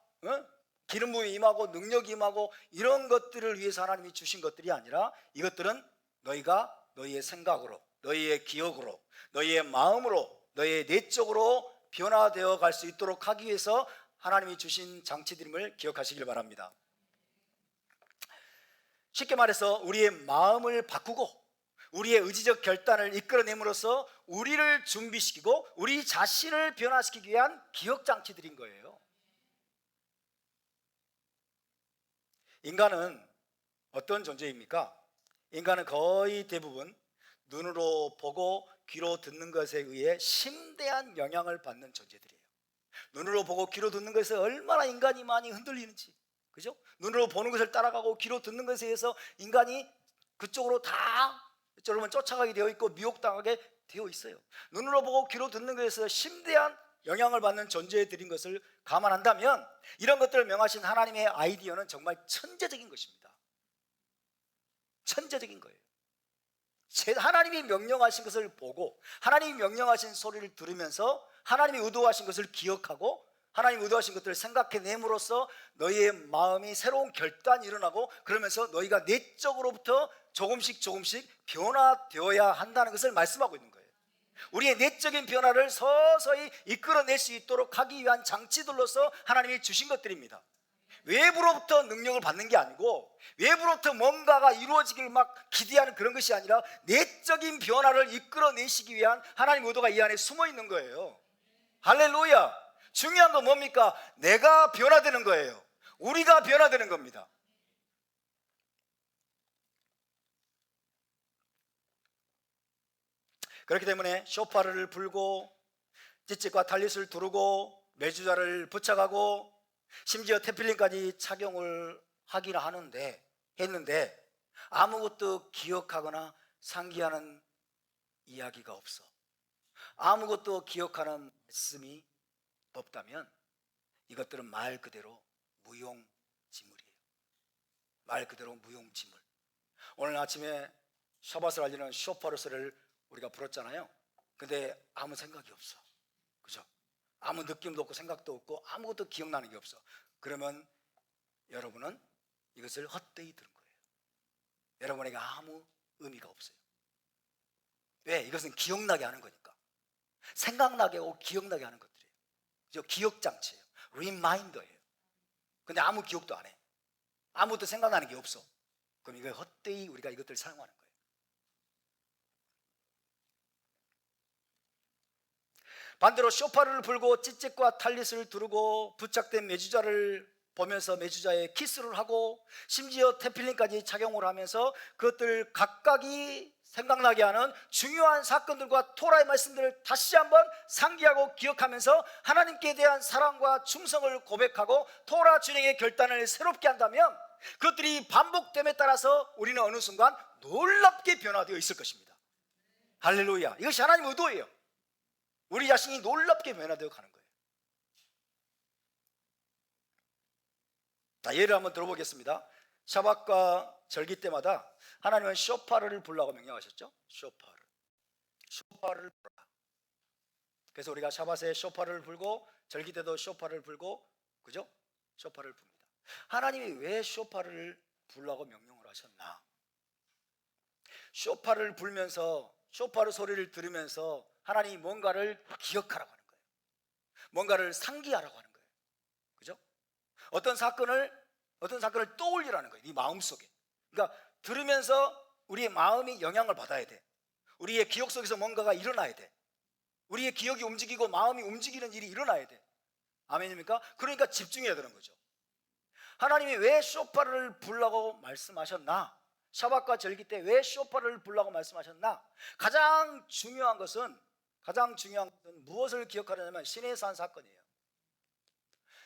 기름 부음이 임하고 능력이 임하고 이런 것들을 위해서 하나님이 주신 것들이 아니라, 이것들은 너희가 너희의 생각으로, 너희의 기억으로, 너희의 마음으로, 너희의 내적으로 변화되어 갈 수 있도록 하기 위해서 하나님이 주신 장치들임을 기억하시길 바랍니다. 쉽게 말해서 우리의 마음을 바꾸고 우리의 의지적 결단을 이끌어냄으로써 우리를 준비시키고 우리 자신을 변화시키기 위한 기억 장치들인 거예요. 인간은 어떤 존재입니까? 인간은 거의 대부분 눈으로 보고 귀로 듣는 것에 의해 심대한 영향을 받는 존재들이에요. 눈으로 보고 귀로 듣는 것에 얼마나 인간이 많이 흔들리는지, 그죠? 눈으로 보는 것을 따라가고 귀로 듣는 것에 의해서 인간이 그쪽으로 다 여러분 쫓아가게 되어 있고 미혹당하게 되어 있어요. 눈으로 보고 귀로 듣는 것에서 심대한 영향을 받는 존재들인 것을 감안한다면 이런 것들을 명하신 하나님의 아이디어는 정말 천재적인 것입니다. 천재적인 거예요. 하나님이 명령하신 것을 보고 하나님이 명령하신 소리를 들으면서 하나님이 의도하신 것을 기억하고 하나님이 의도하신 것들을 생각해냄으로써 너희의 마음이 새로운 결단이 일어나고, 그러면서 너희가 내적으로부터 조금씩 변화되어야 한다는 것을 말씀하고 있는 거예요. 우리의 내적인 변화를 서서히 이끌어낼 수 있도록 하기 위한 장치들로서 하나님이 주신 것들입니다. 외부로부터 능력을 받는 게 아니고 외부로부터 뭔가가 이루어지길 막 기대하는 그런 것이 아니라 내적인 변화를 이끌어내시기 위한 하나님 의도가 이 안에 숨어 있는 거예요. 할렐루야. 중요한 건 뭡니까? 내가 변화되는 거예요. 우리가 변화되는 겁니다. 그렇기 때문에 쇼파르를 불고 찌찌과 탈릿을 두르고 메주자를 붙여가고 심지어 테필린까지 착용을 하기는 했는데 아무것도 기억하거나 상기하는 이야기가 없어. 아무것도 기억하는 말씀이 없다면 이것들은 말 그대로 무용지물이에요. 말 그대로 무용지물. 오늘 아침에 샤밧을 알리는 쇼파르 소리를 우리가 불었잖아요. 근데 아무 생각이 없어. 그죠? 아무 느낌도 없고 생각도 없고 아무것도 기억나는 게 없어. 그러면 여러분은 이것을 헛되이 들은 거예요. 여러분에게 아무 의미가 없어요. 왜? 이것은 기억나게 하는 거니까. 생각나게 하고 기억나게 하는 것들이에요. 그죠? 기억장치예요. 리마인더예요. 근데 아무 기억도 안 해. 아무것도 생각나는 게 없어. 그럼 이거 헛되이 우리가 이것들을 사용하는 거예요. 반대로 쇼파를 불고 찌찌과 탈릿을 두르고 부착된 메주자를 보면서 메주자에 키스를 하고 심지어 테필린까지 착용을 하면서 그것들 각각이 생각나게 하는 중요한 사건들과 토라의 말씀들을 다시 한번 상기하고 기억하면서 하나님께 대한 사랑과 충성을 고백하고 토라 준행의 결단을 새롭게 한다면 그것들이 반복됨에 따라서 우리는 어느 순간 놀랍게 변화되어 있을 것입니다. 할렐루야. 이것이 하나님 의도예요. 우리 자신이 놀랍게 변화되어 가는 거예요. 자, 예를 한번 들어보겠습니다. 샤밧과 절기 때마다 하나님은 쇼파를 불라고 명령하셨죠. 쇼파를 불라. 그래서 우리가 샤밧에 쇼파를 불고 절기 때도 쇼파를 불고, 그죠? 쇼파를 붑니다. 하나님이 왜 쇼파를 불라고 명령을 하셨나? 쇼파를 불면서, 쇼파의 소리를 들으면서 하나님이 뭔가를 기억하라고 하는 거예요. 뭔가를 상기하라고 하는 거예요. 그죠? 어떤 사건을 떠올리라는 거예요. 네 마음속에. 그러니까 들으면서 우리의 마음이 영향을 받아야 돼. 우리의 기억 속에서 뭔가가 일어나야 돼. 우리의 기억이 움직이고 마음이 움직이는 일이 일어나야 돼. 아멘입니까? 그러니까 집중해야 되는 거죠. 하나님이 왜 쇼파를 불라고 말씀하셨나? 샤밧과 절기 때 왜 쇼파를 불라고 말씀하셨나? 가장 중요한 것은 무엇을 기억하려면 시내산 사건이에요.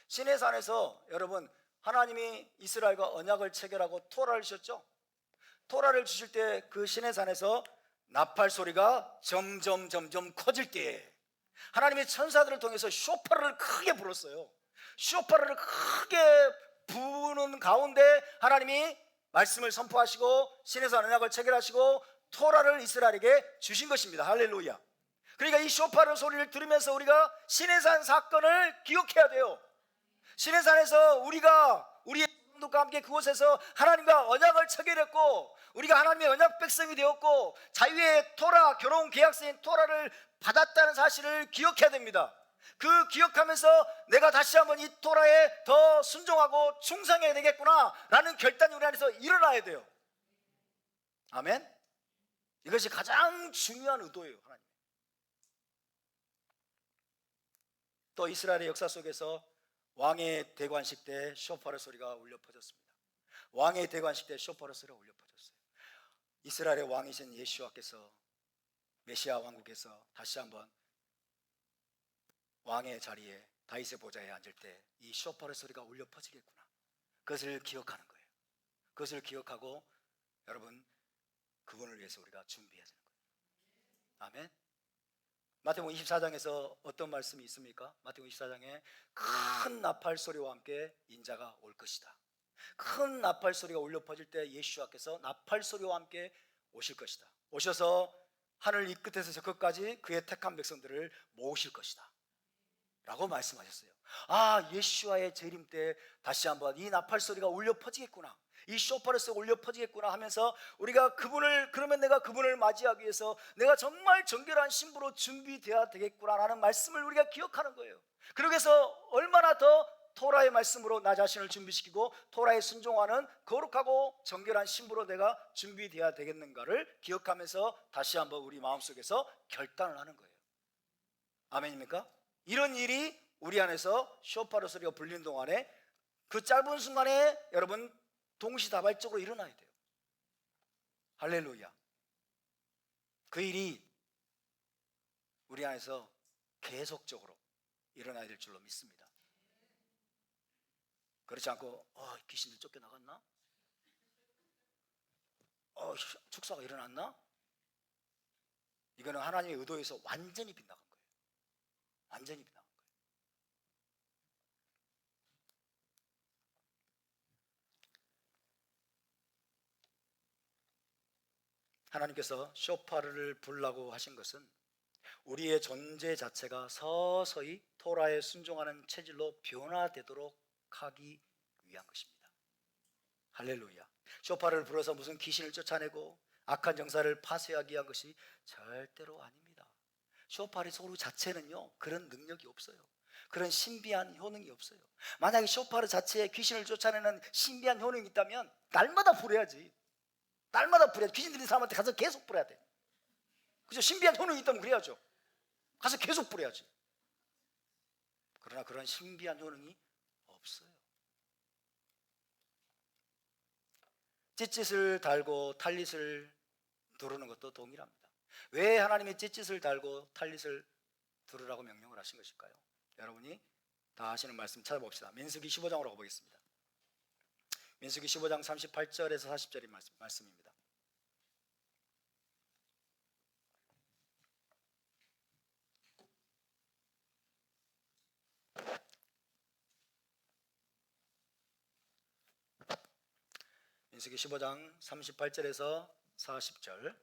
시내산에서 여러분, 하나님이 이스라엘과 언약을 체결하고 토라를 주셨죠. 토라를 주실 때 그 시내산에서 나팔 소리가 점점 커질 때에 하나님의 천사들을 통해서 쇼파를 크게 불었어요. 쇼파를 크게 부는 가운데 하나님이 말씀을 선포하시고 시내산 언약을 체결하시고 토라를 이스라엘에게 주신 것입니다. 할렐루야. 그러니까 이 쇼파를 소리를 들으면서 우리가 시내산 사건을 기억해야 돼요. 시내산에서 우리의 성도과 함께 그곳에서 하나님과 언약을 체결했고 우리가 하나님의 언약 백성이 되었고 자유의 토라, 결혼 계약서인 토라를 받았다는 사실을 기억해야 됩니다. 그 기억하면서 내가 다시 한번 이 토라에 더 순종하고 충성해야 되겠구나 라는 결단이 우리 안에서 일어나야 돼요. 아멘. 이것이 가장 중요한 의도예요. 하나님. 또 이스라엘의 역사 속에서 왕의 대관식 때 쇼파르 소리가 울려 퍼졌습니다. 왕의 대관식 때 쇼파르 소리가 울려 퍼졌어요. 이스라엘의 왕이신 예수와께서 메시아 왕국에서 다시 한번 왕의 자리에 다윗의 보좌에 앉을 때 이 쇼파르 소리가 울려 퍼지겠구나. 그것을 기억하는 거예요. 그것을 기억하고 여러분 그분을 위해서 우리가 준비해야 되는 거예요. 아멘. 마태복음 24장에서 어떤 말씀이 있습니까? 마태복음 24장에 큰 나팔 소리와 함께 인자가 올 것이다. 큰 나팔 소리가 울려 퍼질 때 예수와께서 나팔 소리와 함께 오실 것이다. 오셔서 하늘 이 끝에서 저 끝까지 그의 택한 백성들을 모으실 것이다 라고 말씀하셨어요. 아, 예수와의 재림 때 다시 한번 이 나팔 소리가 울려 퍼지겠구나, 이 쇼파르 소리가 울려 퍼지겠구나 하면서 우리가 그러면 내가 그분을 맞이하기 위해서 내가 정말 정결한 신부로 준비되어야 되겠구나 라는 말씀을 우리가 기억하는 거예요. 그러기위해서 얼마나 더 토라의 말씀으로 나 자신을 준비시키고 토라에 순종하는 거룩하고 정결한 신부로 내가 준비되어야 되겠는가를 기억하면서 다시 한번 우리 마음속에서 결단을 하는 거예요. 아멘입니까? 이런 일이 우리 안에서 쇼파르 소리가 불리는 동안에 그 짧은 순간에 여러분 동시다발적으로 일어나야 돼요. 할렐루야. 그 일이 우리 안에서 계속적으로 일어나야 될 줄로 믿습니다. 그렇지 않고 귀신들 쫓겨나갔나? 축사가 일어났나? 이거는 하나님의 의도에서 완전히 빗나간 거예요. 완전히 빗나간 거예요. 하나님께서 쇼파르를 불라고 하신 것은 우리의 존재 자체가 서서히 토라에 순종하는 체질로 변화되도록 하기 위한 것입니다. 할렐루야. 쇼파를 불어서 무슨 귀신을 쫓아내고 악한 정사를 파쇄하기 위한 것이 절대로 아닙니다. 쇼파리 소리 자체는요 그런 능력이 없어요. 그런 신비한 효능이 없어요. 만약에 쇼파르 자체에 귀신을 쫓아내는 신비한 효능이 있다면 날마다 불어야지. 날마다 불어야 돼. 귀신 들린 사람한테 가서 계속 불어야 돼. 그죠? 신비한 효능이 있다면 그래야죠. 가서 계속 불어야지. 그러나 그런 신비한 효능이 없어요. 찢짓을 달고 탈릿을 두르는 것도 동일합니다. 왜 하나님이 찢짓을 달고 탈릿을 두르라고 명령을 하신 것일까요? 여러분이 다 아시는 말씀 찾아봅시다. 민수기 15장으로 가보겠습니다. 민수기 15장 38절에서 40절의 말씀입니다. 민수기 15장 38절에서 40절.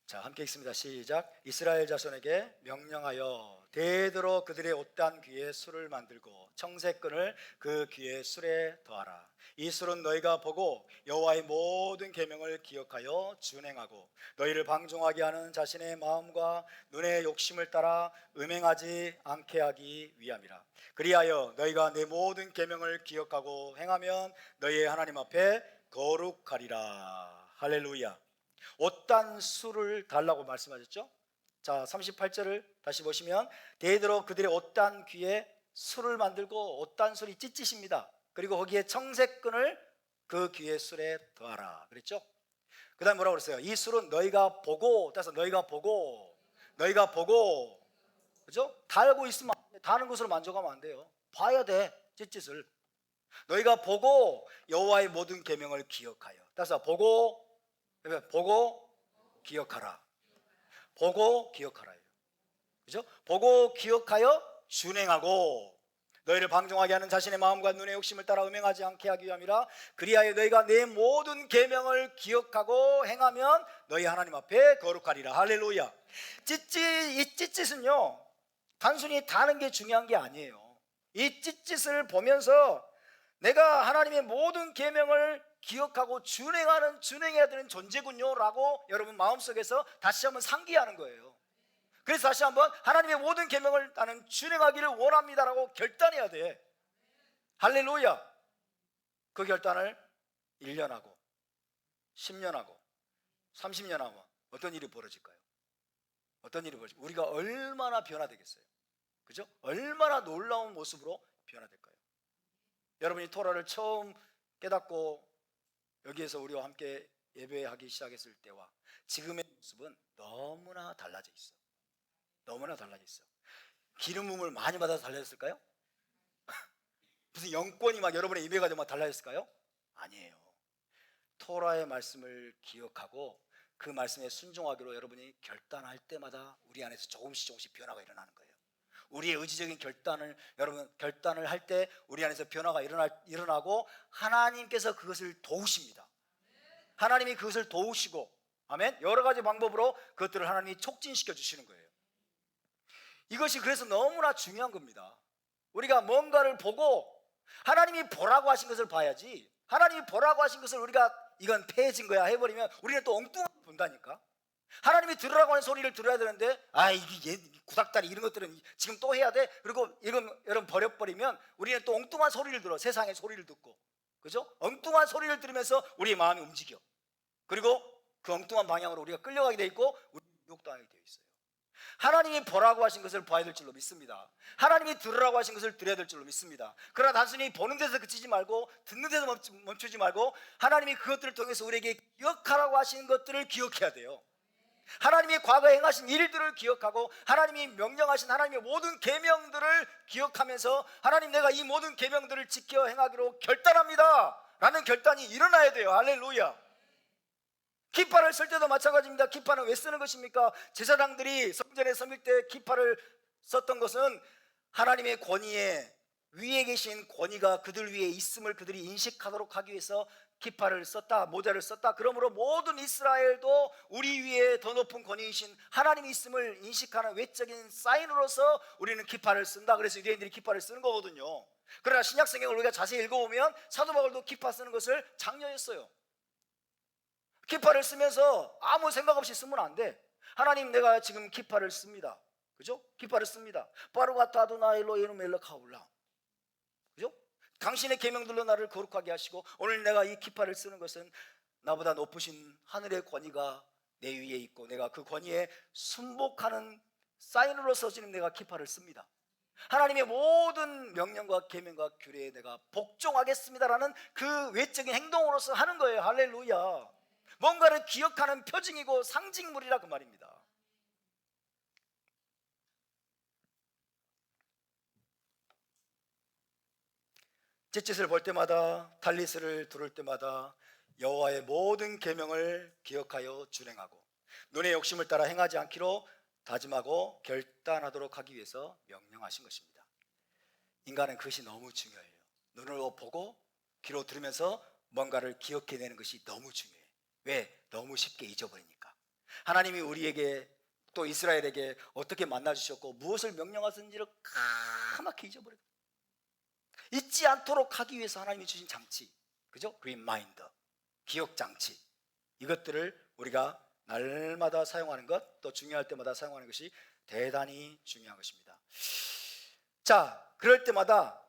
자, 함께 읽습니다. 시작. 이스라엘 자손에게 명령하여 대대로 그들의 옷단 귀에 술을 만들고 청색끈을 그 귀에 술에 더하라. 이 술은 너희가 보고 여호와의 모든 계명을 기억하여 준행하고 너희를 방종하게 하는 자신의 마음과 눈의 욕심을 따라 음행하지 않게 하기 위함이라. 그리하여 너희가 내 모든 계명을 기억하고 행하면 너희의 하나님 앞에 거룩하리라. 할렐루야. 옷단 술을 달라고 말씀하셨죠? 자, 38절을 다시 보시면 대대로 그들의 옷단 귀에 술을 만들고 옷단 술이 찢짓입니다. 그리고 거기에 청색끈을 그 귀에 술에 더하라 그랬죠? 그 다음에 뭐라고 그랬어요? 이 술은 너희가 보고, 따라서 너희가 보고 그죠? 달고 있으면 다는 것으로 만족하면 안 돼요. 봐야 돼. 찢짓을 너희가 보고 여호와의 모든 계명을 기억하여, 따라서 보고 기억하라. 보고 기억하라요. 그죠? 보고 기억하여 준행하고 너희를 방종하게 하는 자신의 마음과 눈의 욕심을 따라 음행하지 않게 하기 위함이라. 그리하여 너희가 내 모든 계명을 기억하고 행하면 너희 하나님 앞에 거룩하리라. 할렐루야. 이 찢짓은요 단순히 다는 게 중요한 게 아니에요. 이 찢짓을 보면서 내가 하나님의 모든 계명을 기억하고 준행해야 되는 존재군요 라고 여러분 마음속에서 다시 한번 상기하는 거예요. 그래서 다시 한번 하나님의 모든 계명을 나는 준행하기를 원합니다라고 결단해야 돼. 할렐루야. 그 결단을 1년 하고 10년 하고 30년 하면 어떤 일이 벌어질까요? 어떤 일이 벌어질까요? 우리가 얼마나 변화되겠어요? 그죠? 얼마나 놀라운 모습으로 변화될까요? 여러분이 토라를 처음 깨닫고 여기에서 우리와 함께 예배하기 시작했을 때와 지금의 모습은 너무나 달라져 있어. 너무나 달라져 있어. 기름 부음을 많이 받아서 달라졌을까요? 무슨 영권이 막 여러분의 입에 가지고 막 달라졌을까요? 아니에요. 토라의 말씀을 기억하고 그 말씀에 순종하기로 여러분이 결단할 때마다 우리 안에서 조금씩 변화가 일어나는 거예요. 우리의 의지적인 결단을 할 때 우리 안에서 변화가 일어나고 하나님께서 그것을 도우십니다. 하나님이 그것을 도우시고, 아멘, 여러 가지 방법으로 그것들을 하나님이 촉진시켜 주시는 거예요. 이것이 그래서 너무나 중요한 겁니다. 우리가 뭔가를 보고 하나님이 보라고 하신 것을 봐야지, 하나님이 보라고 하신 것을 우리가 이건 폐해진 거야 해버리면 우리는 또 엉뚱하게 본다니까. 하나님이 들으라고 하는 소리를 들어야 되는데 이게 구닥다리 이런 것들은 지금 또 해야 돼. 그리고 이건 여러분 버려버리면 우리는 또 엉뚱한 소리를 들어. 세상의 소리를 듣고, 그죠? 엉뚱한 소리를 들으면서 우리의 마음이 움직여. 그리고 그 엉뚱한 방향으로 우리가 끌려가게 돼 있고 우리 유혹당하게 되어 있어요. 하나님이 보라고 하신 것을 봐야 될 줄로 믿습니다. 하나님이 들으라고 하신 것을 들어야 될 줄로 믿습니다. 그러나 단순히 보는 데서 그치지 말고 듣는 데서 멈추지 말고 하나님이 그것들을 통해서 우리에게 기억하라고 하신 것들을 기억해야 돼요. 하나님이 과거에 행하신 일들을 기억하고 하나님이 명령하신 하나님의 모든 계명들을 기억하면서 하나님, 내가 이 모든 계명들을 지켜 행하기로 결단합니다 라는 결단이 일어나야 돼요. 할렐루야. 기파를 쓸 때도 마찬가지입니다. 기파는 왜 쓰는 것입니까? 제사장들이 성전에 섬길 때 기파를 썼던 것은 하나님의 권위에 위에 계신 권위가 그들 위에 있음을 그들이 인식하도록 하기 위해서 기파를 썼다, 모자를 썼다. 그러므로 모든 이스라엘도 우리 위에 더 높은 권위이신 하나님이 있음을 인식하는 외적인 사인으로서 우리는 기파를 쓴다. 그래서 유대인들이 기파를 쓰는 거거든요. 그러나 신약 성경을 우리가 자세히 읽어보면 사도 바울도 기파 쓰는 것을 장려했어요. 기파를 쓰면서 아무 생각 없이 쓰면 안 돼. 하나님, 내가 지금 기파를 씁니다. 그죠? 기파를 씁니다. 바루가타 아도나이 엘로헤inu 멜ech 하올라. 그죠? 당신의 계명들로 나를 거룩하게 하시고 오늘 내가 이 기파를 쓰는 것은 나보다 높으신 하늘의 권위가 내 위에 있고 내가 그 권위에 순복하는 사인으로서 지금 내가 기파를 씁니다. 하나님의 모든 명령과 계명과 규례에 내가 복종하겠습니다라는 그 외적인 행동으로서 하는 거예요. 할렐루야. 뭔가를 기억하는 표징이고 상징물이라 그 말입니다. 찢짓을 볼 때마다, 탈리스를 두를 때마다 여호와의 모든 계명을 기억하여 준행하고 눈의 욕심을 따라 행하지 않기로 다짐하고 결단하도록 하기 위해서 명령하신 것입니다. 인간은 그것이 너무 중요해요. 눈으로 보고 귀로 들으면서 뭔가를 기억해내는 것이 너무 중요해요. 왜? 너무 쉽게 잊어버리니까. 하나님이 우리에게 또 이스라엘에게 어떻게 만나주셨고 무엇을 명령하셨는지를 까맣게 잊어버려요. 잊지 않도록 하기 위해서 하나님이 주신 장치, 그죠? 리마인더, 기억 장치, 이것들을 우리가 날마다 사용하는 것, 또 중요할 때마다 사용하는 것이 대단히 중요한 것입니다. 자, 그럴 때마다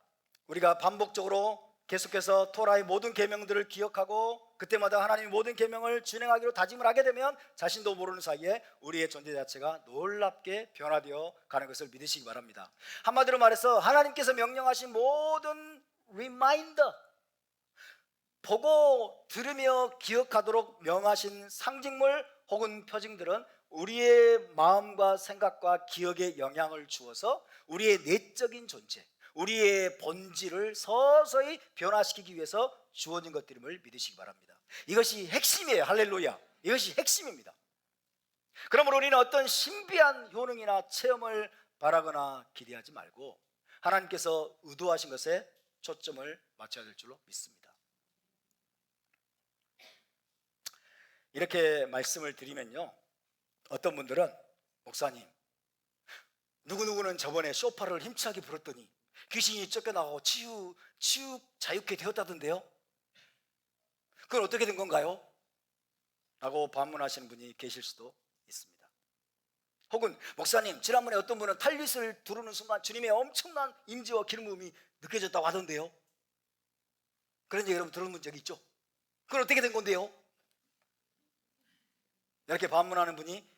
우리가 반복적으로 계속해서 토라의 모든 계명들을 기억하고 그때마다 하나님의 모든 계명을 준행하기로 다짐을 하게 되면 자신도 모르는 사이에 우리의 존재 자체가 놀랍게 변화되어 가는 것을 믿으시기 바랍니다. 한마디로 말해서 하나님께서 명령하신 모든 리마인더, 보고 들으며 기억하도록 명하신 상징물 혹은 표징들은 우리의 마음과 생각과 기억에 영향을 주어서 우리의 내적인 존재, 우리의 본질을 서서히 변화시키기 위해서 주어진 것들임을 믿으시기 바랍니다. 이것이 핵심이에요. 할렐루야. 이것이 핵심입니다. 그러므로 우리는 어떤 신비한 효능이나 체험을 바라거나 기대하지 말고 하나님께서 의도하신 것에 초점을 맞춰야 될 줄로 믿습니다. 이렇게 말씀을 드리면요, 어떤 분들은 목사님, 누구누구는 저번에 쇼파를 힘차게 불었더니 귀신이 쫓겨나고 치유 자유케 되었다던데요? 그건 어떻게 된 건가요? 라고 반문하시는 분이 계실 수도 있습니다. 혹은 목사님, 지난번에 어떤 분은 탈릿을 두르는 순간 주님의 엄청난 임재와 기름 부음이 느껴졌다고 하던데요? 그런 얘기 여러분 들어본 적이 있죠? 그건 어떻게 된 건데요? 이렇게 반문하는 분이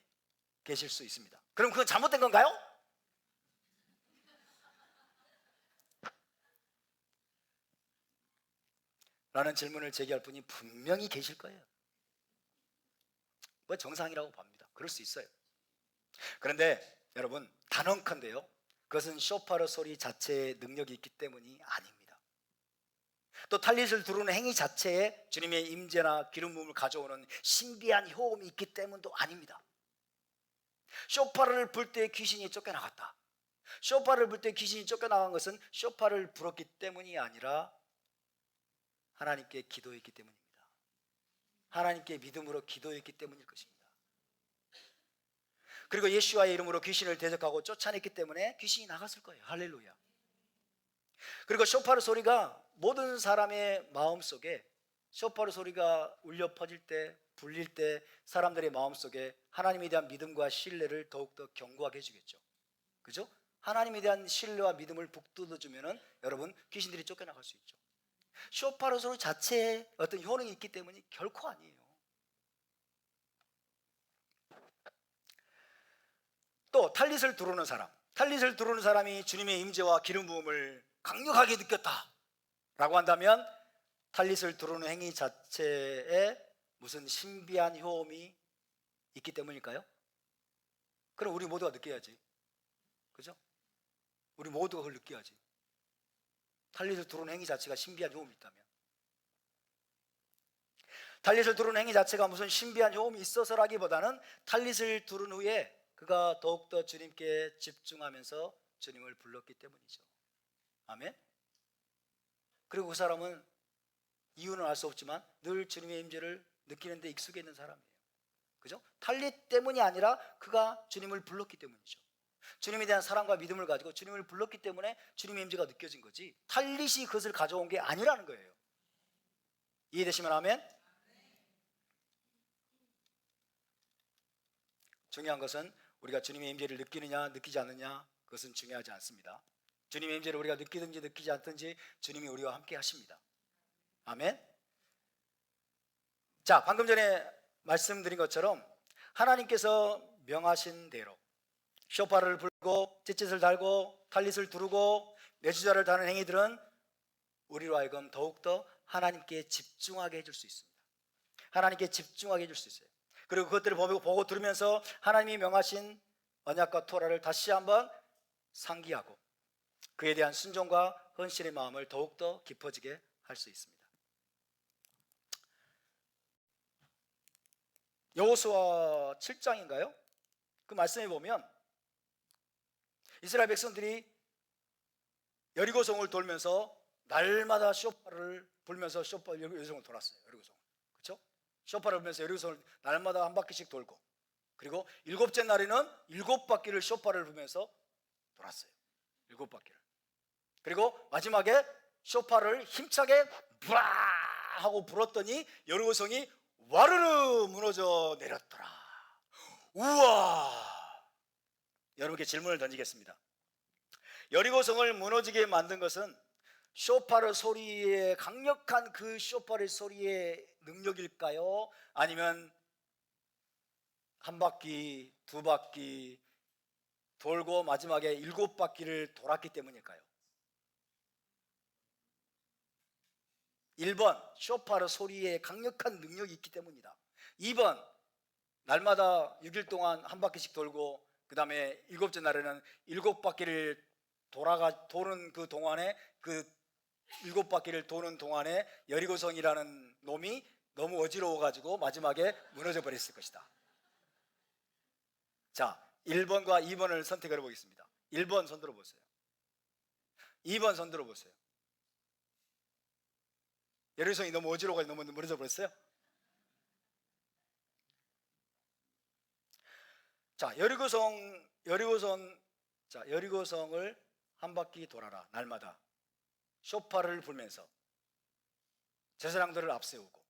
계실 수 있습니다. 그럼 그건 잘못된 건가요? 라는 질문을 제기할 분이 분명히 계실 거예요. 뭐 정상이라고 봅니다. 그럴 수 있어요. 그런데 여러분, 단언컨대요, 그것은 쇼파르 소리 자체의 능력이 있기 때문이 아닙니다. 또 탈릿을 두르는 행위 자체에 주님의 임재나 기름 부음을 가져오는 신비한 효험이 있기 때문도 아닙니다. 쇼파를 불 때 귀신이 쫓겨나갔다, 쇼파를 불 때 귀신이 쫓겨나간 것은 쇼파를 불었기 때문이 아니라 하나님께 기도했기 때문입니다. 하나님께 믿음으로 기도했기 때문일 것입니다. 그리고 예수와의 이름으로 귀신을 대적하고 쫓아냈기 때문에 귀신이 나갔을 거예요. 할렐루야. 그리고 쇼파르 소리가 모든 사람의 마음속에, 쇼파르 소리가 울려 퍼질 때, 불릴 때 사람들의 마음속에 하나님에 대한 믿음과 신뢰를 더욱더 견고하게 해주겠죠. 그죠? 하나님에 대한 신뢰와 믿음을 북돋워주면은 여러분, 귀신들이 쫓겨나갈 수 있죠. 쇼파르 소리 자체에 어떤 효능이 있기 때문이 결코 아니에요. 또 탈릿을 두르는 사람, 탈릿을 두르는 사람이 주님의 임재와 기름 부음을 강력하게 느꼈다 라고 한다면 탈릿을 두르는 행위 자체에 무슨 신비한 효험이 있기 때문일까요? 그럼 우리 모두가 느껴야지. 그죠? 우리 모두가 그걸 느껴야지. 탈릿을 두르는 행위 자체가 신비한 효험이 있다면, 탈릿을 두르는 행위 자체가 무슨 신비한 효험이 있어서라기보다는 탈릿을 두른 후에 그가 더욱더 주님께 집중하면서 주님을 불렀기 때문이죠. 아멘. 그리고 그 사람은 이유는 알 수 없지만 늘 주님의 임재를 느끼는데 익숙해 있는 사람이에요. 그죠? 탈리 때문이 아니라 그가 주님을 불렀기 때문이죠. 주님에 대한 사랑과 믿음을 가지고 주님을 불렀기 때문에 주님의 임재가 느껴진 거지, 탈릿이 그것을 가져온 게 아니라는 거예요. 이해되시면 아멘? 중요한 것은 우리가 주님의 임재를 느끼느냐 느끼지 않느냐, 그것은 중요하지 않습니다. 주님의 임재를 우리가 느끼든지 느끼지 않든지 주님이 우리와 함께 하십니다. 아멘. 자, 방금 전에 말씀드린 것처럼 하나님께서 명하신 대로 쇼파를 불고 찌릿을 달고 탈릿을 두르고 내주자를 다는 행위들은 우리로 하여금 더욱더 하나님께 집중하게 해줄 수 있습니다. 하나님께 집중하게 해줄 수 있어요. 그리고 그것들을 보고 들으면서 하나님이 명하신 언약과 토라를 다시 한번 상기하고 그에 대한 순종과 헌신의 마음을 더욱더 깊어지게 할 수 있습니다. 여호수아 7장인가요? 그 말씀에 보면 이스라엘 백성들이 여리고성을 돌면서 날마다 쇼파를 불면서 여리고성을 돌았어요. 여리고성. 그렇죠? 쇼파를 불면서 여리고성을 날마다 한 바퀴씩 돌고, 그리고 일곱째 날에는 7바퀴를 쇼파를 불면서 돌았어요. 7바퀴를. 그리고 마지막에 쇼파를 힘차게 브라 하고 불었더니 여리고성이 와르르 무너져 내렸더라. 우와! 여러분께 질문을 던지겠습니다. 여리고성을 무너지게 만든 것은 쇼파르 소리의 강력한 그 쇼파르 소리의 능력일까요? 아니면 한 바퀴, 두 바퀴 돌고 마지막에 7바퀴를 돌았기 때문일까요? 1번, 쇼파르 소리의 강력한 능력이 있기 때문이다. 2번, 날마다 6일 동안 한 바퀴씩 돌고 그 다음에 7째 날에는 7바퀴를 도는 그 동안에, 그 7바퀴를 도는 동안에 여리고성이라는 놈이 너무 어지러워가지고 마지막에 무너져 버렸을 것이다. 자, 1번과 2번을 선택해 보겠습니다. 1번 손 들어보세요. 2번 손 들어보세요. 여리고성이 너무 어지러워가지고 너무 무너져 버렸어요? 자, 여리고성을 한 바퀴 돌아라. 날마다 쇼파를 불면서 제사장들을 앞세우고,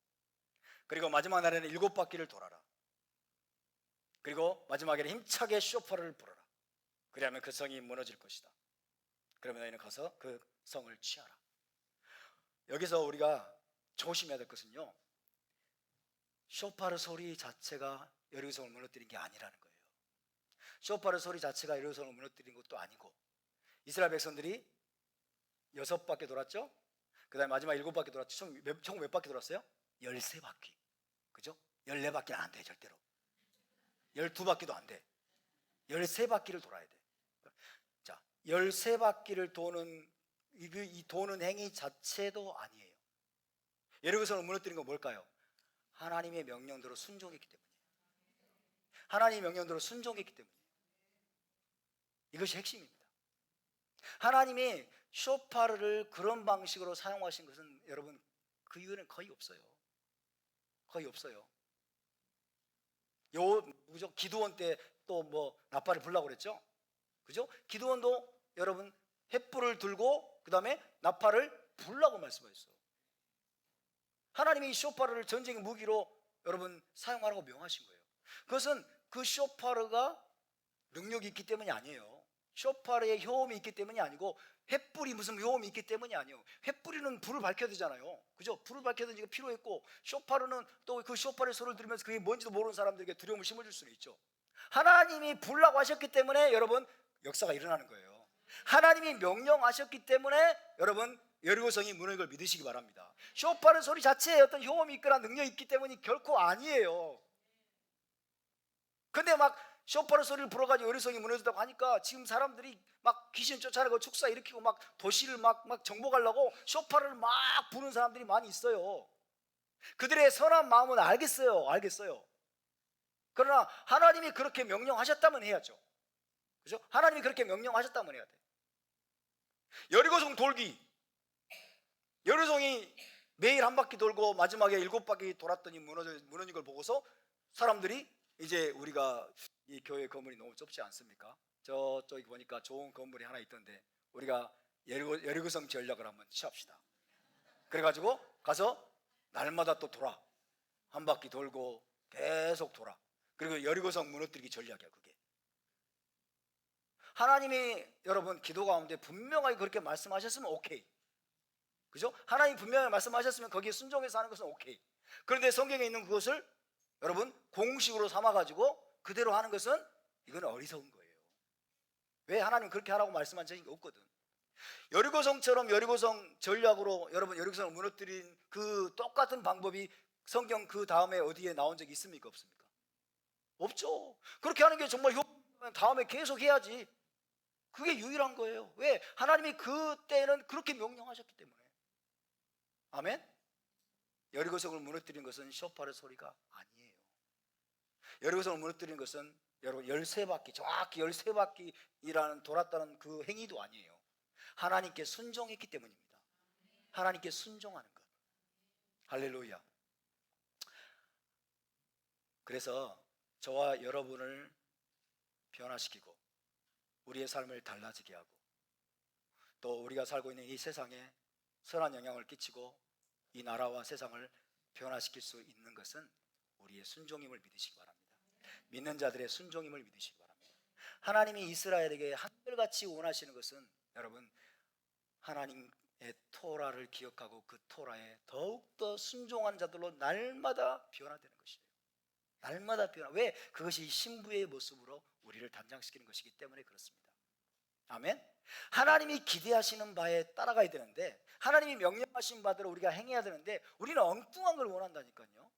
그리고 마지막 날에는 7바퀴를 돌아라. 그리고 마지막에는 힘차게 쇼파를 불어라. 그러면 그 성이 무너질 것이다. 그러면 너희는 가서 그 성을 취하라. 여기서 우리가 조심해야 될 것은요, 쇼파르 소리 자체가 여리고성을 무너뜨린 게 아니라는 거예요. 쇼파르 소리 자체가 여리고성을 무너뜨린 것도 아니고, 이스라엘 백성들이 6바퀴 돌았죠? 그 다음에 마지막 7바퀴 돌았죠? 총 몇 바퀴 돌았어요? 13바퀴. 그죠? 14바퀴는 안 돼, 절대로. 12바퀴도 안 돼. 13바퀴를 돌아야 돼. 자, 13바퀴를 도는 이 도는 행위 자체도 아니에요. 여리고성을 무너뜨린 건 뭘까요? 하나님의 명령대로 순종했기 때문이에요. 하나님의 명령대로 순종했기 때문이에요. 이것이 핵심입니다. 하나님이 쇼파르를 그런 방식으로 사용하신 것은 여러분, 그 이유는 거의 없어요. 거의 없어요. 기드온 때 또 뭐 나팔을 불라고 그랬죠? 그죠? 기드온도 여러분 횃불을 들고 그 다음에 나팔을 불라고 말씀하셨어요. 하나님이 쇼파르를 전쟁의 무기로 여러분 사용하라고 명하신 거예요. 그것은 그 쇼파르가 능력이 있기 때문이 아니에요. 쇼파르의 효험이 있기 때문이 아니고, 횃불이 무슨 효험이 있기 때문이 아니에요. 횃불이는 불을 밝혀야 되잖아요. 그죠? 불을 밝혀야 되니까 필요했고, 쇼파르는 또 그 쇼파르의 소리를 들으면서 그게 뭔지도 모르는 사람들에게 두려움을 심어줄 수는 있죠. 하나님이 불라고 하셨기 때문에 여러분 역사가 일어나는 거예요. 하나님이 명령하셨기 때문에 여러분 여리고성이 무너진 걸 믿으시기 바랍니다. 쇼파르 소리 자체에 어떤 효험이 있거나 능력이 있기 때문이 결코 아니에요. 근데 막 쇼파르 소리를 불어가지고 여리고성이 무너졌다고 하니까 지금 사람들이 막 귀신 쫓아내고 축사 일으키고 막 도시를 막 정복하려고 쇼파르를 막 부는 사람들이 많이 있어요. 그들의 선한 마음은 알겠어요. 그러나 하나님이 그렇게 명령하셨다면 해야죠. 그죠? 하나님이 그렇게 명령하셨다면 해야 돼. 여리고성 돌기, 여리고성이 매일 한 바퀴 돌고 마지막에 7바퀴 돌았더니 무너진 걸 보고서 사람들이 이제 우리가 이 교회 건물이 너무 좁지 않습니까? 저쪽에 보니까 좋은 건물이 하나 있던데 우리가 여리고성 전략을 한번 취합시다. 그래가지고 가서 날마다 또 돌아. 한 바퀴 돌고 계속 돌아. 그리고 여리고성 무너뜨리기 전략이야 그게. 하나님이 여러분 기도 가운데 분명하게 그렇게 말씀하셨으면 오케이. 그죠? 하나님 분명히 말씀하셨으면 거기에 순종해서 하는 것은 오케이. 그런데 성경에 있는 그것을 여러분 공식으로 삼아가지고 그대로 하는 것은 이건 어리석은 거예요. 왜 하나님 그렇게 하라고 말씀한 적이 없거든. 여리고성처럼 여리고성 전략으로 여러분 여리고성을 무너뜨린 그 똑같은 방법이 성경 그 다음에 어디에 나온 적이 있습니까? 없습니까? 없죠. 그렇게 하는 게 정말 다음에 계속 해야지. 그게 유일한 거예요. 왜? 하나님이 그때는 그렇게 명령하셨기 때문에. 아멘? 여리고성을 무너뜨린 것은 쇼파르 소리가 아니에요. 여리고성을 무너뜨린 것은 여러분 13바퀴 정확히 13바퀴라는 돌았다는 그 행위도 아니에요. 하나님께 순종했기 때문입니다. 하나님께 순종하는 것. 할렐루야. 그래서 저와 여러분을 변화시키고 우리의 삶을 달라지게 하고 또 우리가 살고 있는 이 세상에 선한 영향을 끼치고 이 나라와 세상을 변화시킬 수 있는 것은 우리의 순종임을 믿으시기 바랍니다. 믿는 자들의 순종임을 믿으시기 바랍니다. 하나님이 이스라엘에게 한결같이 원하시는 것은 여러분 하나님의 토라를 기억하고 그 토라에 더욱더 순종한 자들로 날마다 변화되는 것이에요. 날마다 변화. 왜? 그것이 신부의 모습으로 우리를 단장시키는 것이기 때문에 그렇습니다. 아멘. 하나님이 기대하시는 바에 따라가야 되는데 하나님이 명령하신 바대로 우리가 행해야 되는데 우리는 엉뚱한 걸 원한다니까요.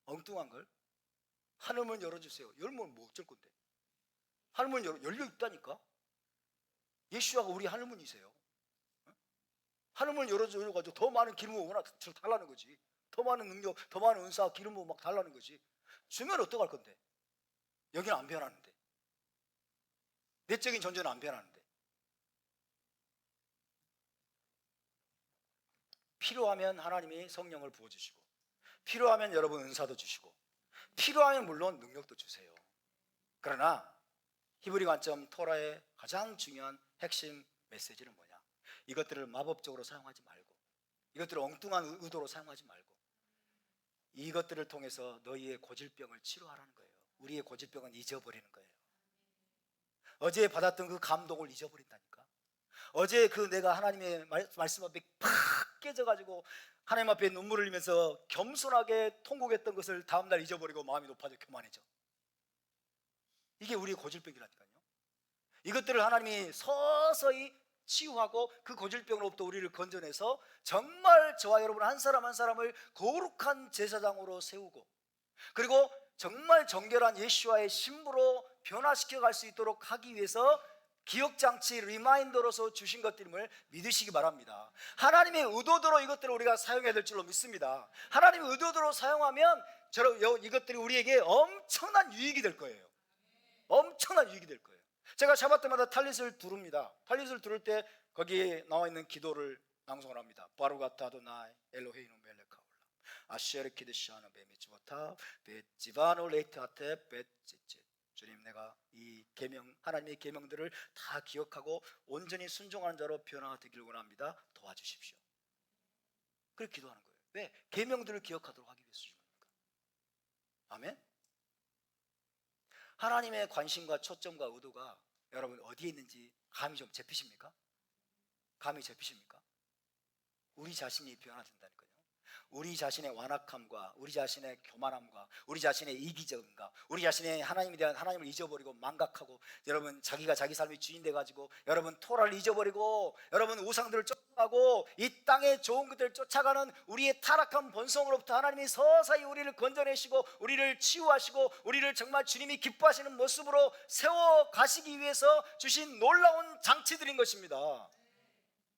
엉뚱한 걸. 하늘문 열어주세요. 열면 뭐 어쩔 건데. 하늘문 열려 있다니까. 예수가 우리 하늘문이세요. 하늘문 열어줘가지고 더 많은 기름을 워낙 달라는 거지. 더 많은 능력, 더 많은 은사, 기름을 막 달라는 거지. 주면 어떡할 건데. 여기는 안 변하는데. 내적인 존재는 안 변하는데. 필요하면 하나님이 성령을 부어주시고 필요하면 여러분 은사도 주시고 필요하면 물론 능력도 주세요. 그러나 히브리 관점 토라의 가장 중요한 핵심 메시지는 뭐냐? 이것들을 마법적으로 사용하지 말고 이것들을 엉뚱한 의도로 사용하지 말고 이것들을 통해서 너희의 고질병을 치료하라는 거예요. 우리의 고질병은 잊어버리는 거예요. 어제 받았던 그 감동을 잊어버린다니까. 어제 그 내가 하나님의 말씀 앞에 팍 깨져가지고 하나님 앞에 눈물을 흘리면서 겸손하게 통곡했던 것을 다음날 잊어버리고 마음이 높아져 교만해져. 이게 우리의 고질병이라니까요. 이것들을 하나님이 서서히 치유하고 그 고질병으로부터 우리를 건져내서 정말 저와 여러분 한 사람 한 사람을 거룩한 제사장으로 세우고 그리고 정말 정결한 예수와의 신부로 변화시켜 갈 수 있도록 하기 위해서 기억장치, 리마인더로서 주신 것들임을 믿으시기 바랍니다. 하나님의 의도대로 이것들을 우리가 사용해야 될 줄로 믿습니다. 하나님의 의도대로 사용하면 이것들이 우리에게 엄청난 유익이 될 거예요. 엄청난 유익이 될 거예요. 제가 샤bat 때마다 탈릿을 두릅니다. 탈릿을 두를 때 거기에 나와 있는 기도를 낭송을 합니다. 바루가타 아도나이 엘로헤이노 멜레카올라 아시에르 키드시아노 베미츠보타 베지바노 레이트하테 베지치. 주님, 내가 이 계명, 하나님의 계명들을 다 기억하고 온전히 순종하는 자로 변화되기를 원합니다. 도와주십시오. 그렇게 기도하는 거예요. 왜? 계명들을 기억하도록 하기 위해서 주는 겁니까? 아멘. 하나님의 관심과 초점과 의도가 여러분 어디에 있는지 감이 좀 잡히십니까? 감이 잡히십니까? 우리 자신이 변화된다니까요. 우리 자신의 완악함과 우리 자신의 교만함과 우리 자신의 이기적인가 우리 자신의 하나님에 대한 하나님을 잊어버리고 망각하고 여러분 자기가 자기 삶의 주인 돼가지고 여러분 토라를 잊어버리고 여러분 우상들을 쫓아가고 이 땅의 좋은 것들을 쫓아가는 우리의 타락한 본성으로부터 하나님이 서서히 우리를 건져내시고 우리를 치유하시고 우리를 정말 주님이 기뻐하시는 모습으로 세워가시기 위해서 주신 놀라운 장치들인 것입니다.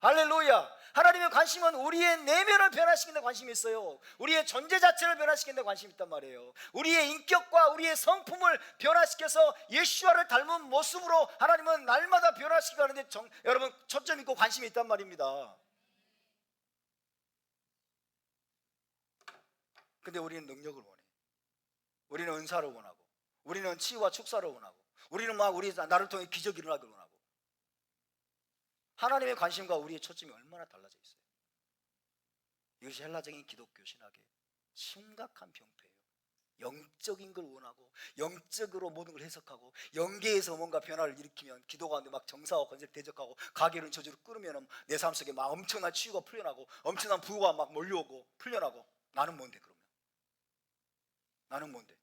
할렐루야. 하나님의 관심은 우리의 내면을 변화시키는 데 관심이 있어요. 우리의 존재 자체를 변화시키는 데 관심이 있단 말이에요. 우리의 인격과 우리의 성품을 변화시켜서 예수와를 닮은 모습으로 하나님은 날마다 변화시키고 하는데 여러분 초점 있고 관심이 있단 말입니다. 근데 우리는 능력을 원해. 우리는 은사를 원하고, 우리는 치유와 축사를 원하고, 우리는 막 우리 나를 통해 기적이 일어나길 원하고. 하나님의 관심과 우리의 초점이 얼마나 달라져 있어요. 이것이 헬라적인 기독교 신학의 심각한 병폐예요. 영적인 걸 원하고, 영적으로 모든 걸 해석하고, 영계에서 뭔가 변화를 일으키면 기도 가운데 막 정사와 건설 대적하고, 가계를 저주로 끌으면 내 삶 속에 막 엄청난 치유가 풀려나고, 엄청난 부가 막 몰려오고 풀려나고. 나는 뭔데 그러면? 나는 뭔데?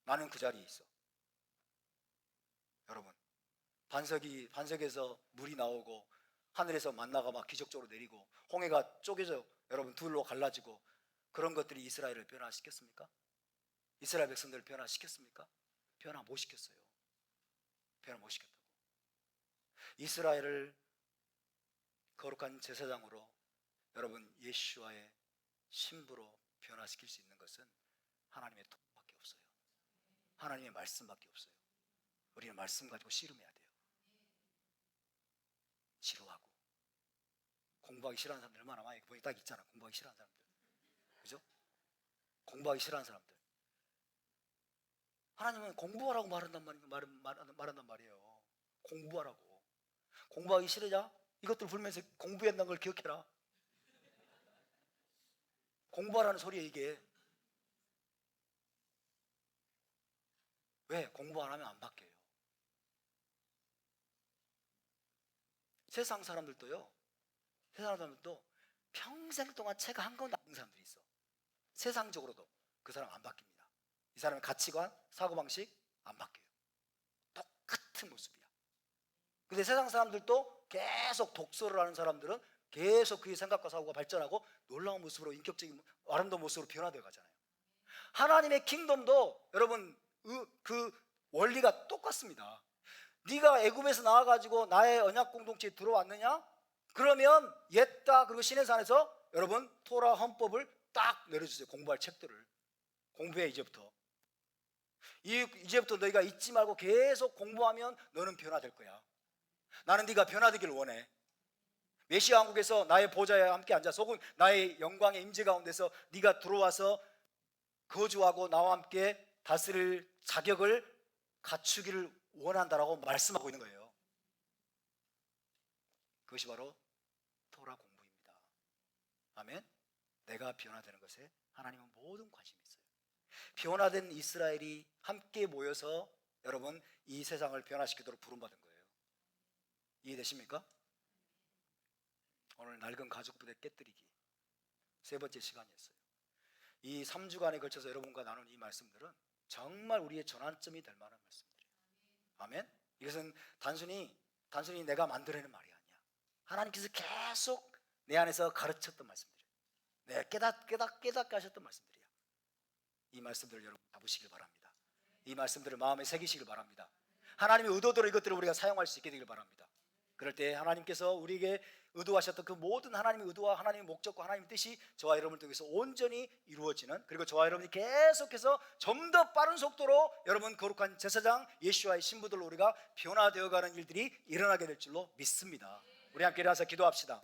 나는 그 자리에 있어. 여러분, 반석에서 물이 나오고, 하늘에서 만나가 막 기적적으로 내리고, 홍해가 쪼개져 여러분 둘로 갈라지고, 그런 것들이 이스라엘을 변화시켰습니까? 이스라엘 백성들을 변화시켰습니까? 변화 못 시켰어요. 변화 못 시켰다고. 이스라엘을 거룩한 제사장으로 여러분 예수와의 신부로 변화시킬 수 있는 것은 하나님의 통밖에 없어요. 하나님의 말씀밖에 없어요. 우리는 말씀 가지고 씨름해야 돼요. 지루하고 공부하기 싫어하는 사람들 얼마나 많이 보니 딱 있잖아. 공부하기 싫어하는 사람들, 그죠? 공부하기 싫어하는 사람들. 하나님은 공부하라고 말한단 말이에요. 공부하라고. 공부하기 싫으냐? 이것들 불면서 공부한다는 걸 기억해라. 공부하라는 소리야 이게. 왜? 공부 안 하면 안 바뀌어요. 세상 사람들도요, 세상 사람들도 평생 동안 책 한 권도 안 읽는 사람들이 있어. 세상적으로도 그 사람 안 바뀝니다. 이 사람의 가치관, 사고방식 안 바뀌어요. 똑같은 모습이야. 근데 세상 사람들도 계속 독서를 하는 사람들은 계속 그의 생각과 사고가 발전하고 놀라운 모습으로, 인격적인 아름다운 모습으로 변화되어 가잖아요. 하나님의 킹덤도 여러분 그 원리가 똑같습니다. 네가 애굽에서 나와가지고 나의 언약 공동체에 들어왔느냐? 그러면 옛다 그리고 시내산에서 여러분 토라 헌법을 딱 내려주세요. 공부할 책들을 공부해. 이제부터 너희가 잊지 말고 계속 공부하면 너는 변화될 거야. 나는 네가 변화되기를 원해. 메시아 왕국에서 나의 보좌에 함께 앉아서, 혹은 나의 영광의 임재 가운데서 네가 들어와서 거주하고 나와 함께 다스릴 자격을 갖추기를 원한다라고 말씀하고 있는 거예요. 그것이 바로 토라 공부입니다. 아멘. 내가 변화되는 것에 하나님은 모든 관심이 있어요. 변화된 이스라엘이 함께 모여서 여러분 이 세상을 변화시키도록 부름받은 거예요. 이해되십니까? 오늘 낡은 가죽부대 깨뜨리기 세 번째 시간이었어요. 이 3주간에 걸쳐서 여러분과 나눈 이 말씀들은 정말 우리의 전환점이 될 만한 말씀들이에요. 아멘. 이것은 단순히 내가 만들어내는 말이 아니야. 하나님께서 계속 내 안에서 가르쳤던 말씀들이에요. 네, 깨닫게 하셨던 말씀들이에요. 이 말씀들을 여러분 잡으시길 바랍니다. 이 말씀들을 마음에 새기시길 바랍니다. 하나님의 의도대로 이것들을 우리가 사용할 수 있게 되길 바랍니다. 그럴 때 하나님께서 우리에게 의도하셨던 그 모든 하나님의 의도와 하나님의 목적과 하나님의 뜻이 저와 여러분을 통해서 온전히 이루어지는, 그리고 저와 여러분이 계속해서 좀 더 빠른 속도로 여러분 거룩한 제사장 예수와의 신부들로 우리가 변화되어가는 일들이 일어나게 될 줄로 믿습니다. 우리 함께 일어나서 기도합시다.